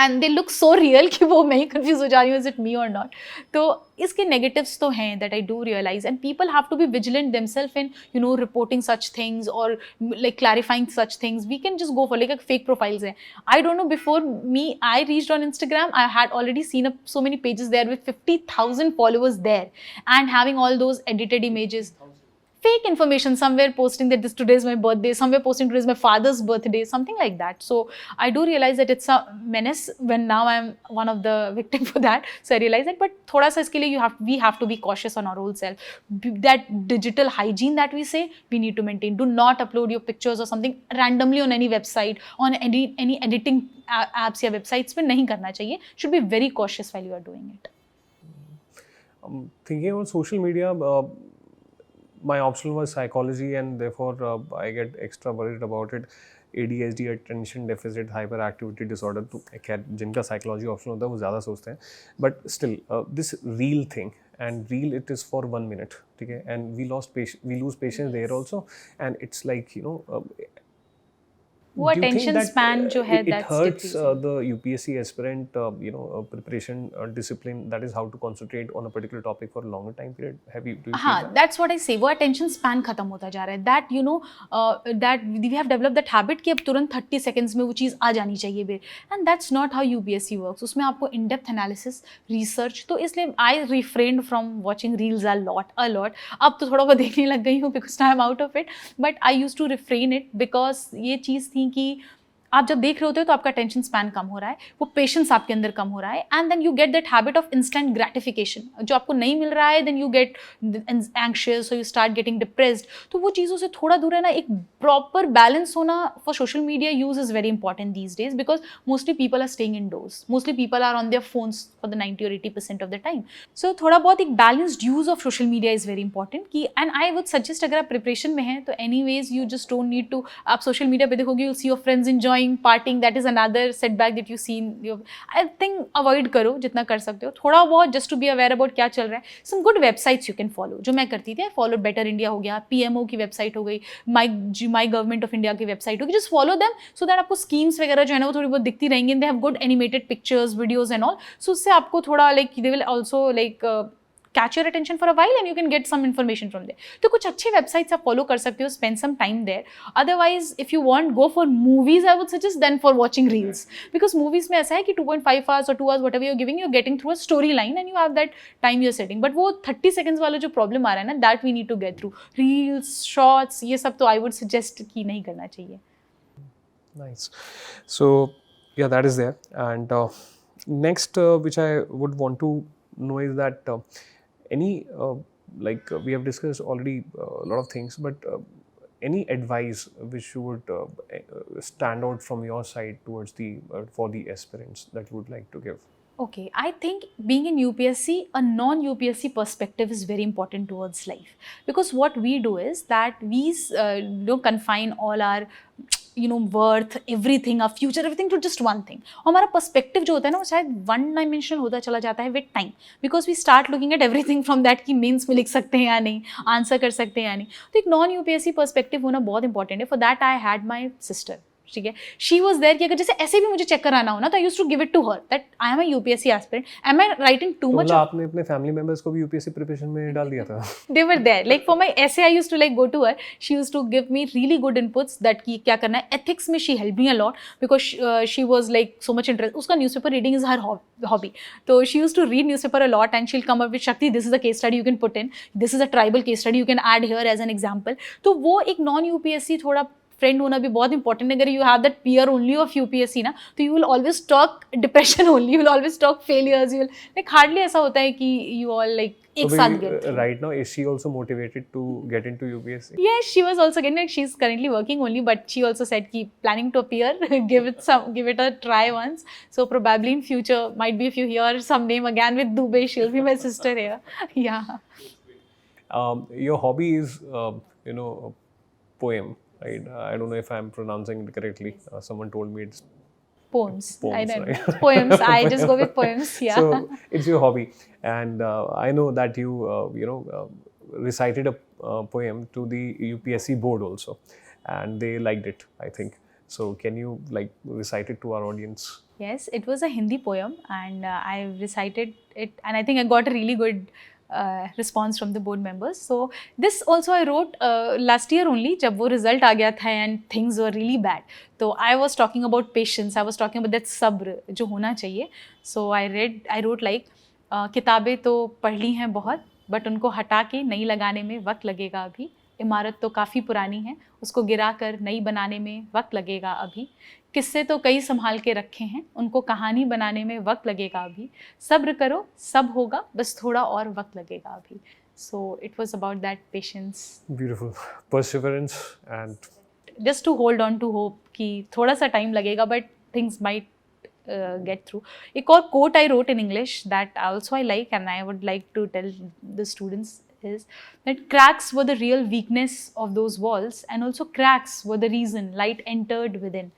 Speaker 1: And they look so real कि वो मैं ही confuse हो जा रही हूँ, is it me or not? तो इसके negatives तो हैं that I do realize, and people have to be vigilant themselves in reporting such things or like clarifying such things. We can just go for like fake profiles हैं. I don't know, before me I reached on Instagram, I had already seen so many pages there with 50,000 followers there and having all those edited images. Fake information, somewhere posting that today is my birthday, somewhere posting today is my father's birthday, something like that. So I do realize that it's a menace when now I'm one of the victim for that. So I realize that, but thoda sa iske liye we have to be cautious on our own self. That digital hygiene that we say, we need to maintain. Do not upload your pictures or something randomly on any website, on any editing apps या websites पे नहीं करना चाहिए. Should be very cautious while you are doing it.
Speaker 2: Thinking about social media, my optional was psychology, and therefore I get extra worried about it. ADHD, attention deficit hyperactivity disorder, तो जिनका psychology optional होता है वो ज़्यादा सोचते हैं, but still this reel thing, and reel it is for 1 minute, ठीक है, and we lose patience there also, and it's like
Speaker 1: वो attention span जो है
Speaker 2: it hurts the UPSC aspirant preparation discipline, that is how to concentrate on a particular topic for a longer time period. Do you feel that?
Speaker 1: That's what I say, वो attention span खत्म होता जा रहा है. That that we have developed that habit कि अब तुरंत 30 seconds में वो चीज़ आ जानी चाहिए बे, and that's not how UPSC works. उसमें आपको in depth analysis, research, तो इसलिए I refrained from watching reels a lot. अब तो थोड़ा बहुत देखने लग गई हूँ because now I'm out of it, but I used to refrain it because ये चीज़ थी कि आप जब देख रहे होते हो तो आपका टेंशन स्पैन कम हो रहा है, वो पेशेंस आपके अंदर कम हो रहा है, and then you get that habit of instant gratification. जो आपको नहीं मिल रहा है, देन यू गेट एंग्शियस और यू स्टार्ट गेटिंग डिप्रेस्ड. तो वो चीज़ों से थोड़ा दूर रहना, एक प्रॉपर बैलेंस होना for social media use is very important these days, because mostly people are staying indoors, mostly people are on their phones for the 90 or 80% of the time. So थोड़ा बहुत एक balanced use of social media is very important. कि and I would suggest, अगर आप preparation में हैं तो anyways you just don't need to, आप सोशल मीडिया पे देखोगे you'll see your friends enjoying partying, that is another setback that you see in your, I think avoid करो जितना कर सकते हो थोड़ा बहुत, just to be aware about क्या चल रहा है. some good websites you can follow, जो मैं करती थी. I followed Better India हो गया, PMO की वेबसाइट हो गई, my Government of India की वेबसाइट होगी. just follow them so that आपको schemes वगैरह जो है ना वो थोड़ी बहुत दिखती रहेंगी. they have good animated pictures, videos and all, so उससे आपको थोड़ा like they will also like catch your attention for a while and you can get some information from there. तो कुछ अच्छे वेबसाइट्स आप फॉलो कर सकते हो, spend some time there. Otherwise if you want go for movies, I would suggest then for watching reels, because movies में ऐसा है कि 2.5 hours or 2 hours whatever you're giving, you're getting through a storyline and you have that time you're setting. but वो 30 seconds वाला जो problem आ रहा है ना, that we need to get through. reels, shorts, ये सब तो I would suggest कि नहीं करना चाहिए.
Speaker 2: Nice. So yeah, that is there. And next, which I would want to know is that any we have discussed already a lot of things, but any advice which you would stand out from your side towards the for the aspirants that you would like to give?
Speaker 1: Okay, I think being in UPSC, a non-UPSC perspective is very important towards life, because what we do is that we don't confine all our worth, everything, our future, everything to just one thing. हमारा perspective जो होता है ना वो शायद one dimensional होता चला जाता है with time, because we start looking at everything from that कि means में लिख सकते हैं या नहीं, answer कर सकते हैं या नहीं. तो एक non-UPSC perspective होना बहुत important है. For that I had my sister. ठीक है, शी वॉज देयर कि अगर जैसे ऐसे भी मुझे चेक कराना हो ना, तो I used to give it to her that I am a UPSC aspirant. Am I writing too much?
Speaker 2: आपने अपने फैमिली मेंबर्स को भी यूपीएससी प्रिपरेशन में डाल दिया था?
Speaker 1: They were there like for my essay I used to like go to her. She used to give me really good inputs that की क्या करना है. एथिक्स में she help me a lot because she was like so much interest. उसका newspaper reading is her hobby. तो she used to read newspaper a lot and she will come up with, Shakti this is a case study you can put in, this is a tribal case study you can add here as an example. तो वो एक non UPSC थोड़ा friend होना भी बहुत important है. अगर you have that peer only of UPSC ना, तो you will always talk depression only, you will always talk failures, you will like hardly ऐसा होता है कि यू ऑल लाइक एक साथ get.
Speaker 2: Right now, is she also motivated to get into UPSC?
Speaker 1: Yes, she was also getting, like, she's currently working only, but she also said ki planning to appear, give it a try once. So probably in future, might be if you hear some name again with Dubey, she'll be my sister here. Yeah.
Speaker 2: Your hobby is a poem. Right? I don't know if I'm pronouncing it correctly. Someone told me it's
Speaker 1: Poems. I don't know.
Speaker 2: right?
Speaker 1: Poems. I just go with poems. Yeah.
Speaker 2: So it's your hobby, and I know that you recited a poem to the UPSC board also, and they liked it, I think. So can you recite it to our audience?
Speaker 1: Yes, it was a Hindi poem, and I recited it, and I think I got a really good response from the board members. So this also I wrote last year only, जब वो result आ गया था and things were really bad. तो I was talking about patience, I was talking about that सब्र जो होना चाहिए. So I wrote like किताबें तो पढ़ ली हैं बहुत, बट उनको हटा के नई लगाने में वक्त लगेगा अभी. इमारत तो काफ़ी पुरानी है, उसको गिरा कर नई बनाने में वक्त लगेगा अभी. किस्से तो कई संभाल के रखे हैं, उनको कहानी बनाने में वक्त लगेगा अभी. सब्र करो, सब होगा, बस थोड़ा और वक्त लगेगा अभी. So it was about that patience.
Speaker 2: Beautiful. Perseverance and
Speaker 1: just to hold on to hope कि थोड़ा सा टाइम लगेगा, but things might get through. एक और quote I wrote in English that also I like and I would like to tell the students is that cracks were the real weakness of those walls, and also cracks were the reason light entered within.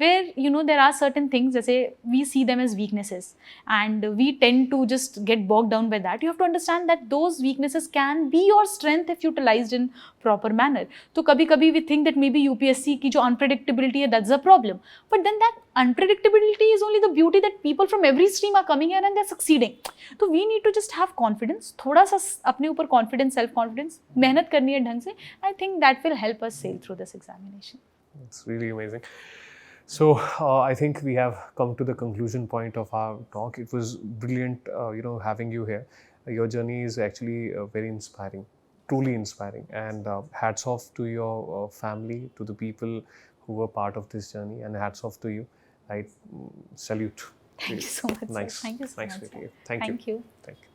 Speaker 1: Where there are certain things, जैसे we see them as weaknesses and we tend to just get bogged down by that. You have to understand that those weaknesses can be your strength if utilized in proper manner. तो कभी कभी we think that maybe UPSC की जो unpredictability है, that's a problem. But then that unpredictability is only the beauty that people from every stream are coming here and they're succeeding. तो we need to just have confidence, थोड़ा सा अपने ऊपर confidence, self confidence, मेहनत करनी है ढंग से. I think that will help us sail through this examination.
Speaker 2: it's really amazing. So I think we have come to the conclusion point of our talk. It was brilliant, having you here. Your journey is actually very inspiring, truly inspiring. And hats off to your family, to the people who were part of this journey, and hats off to you. I salute.
Speaker 1: Thank you so much, sir.
Speaker 2: Nice.
Speaker 1: Thank you so
Speaker 2: Nice
Speaker 1: much,
Speaker 2: meeting
Speaker 1: sir.
Speaker 2: you. Thank you.
Speaker 1: Thank you.
Speaker 2: Thank you.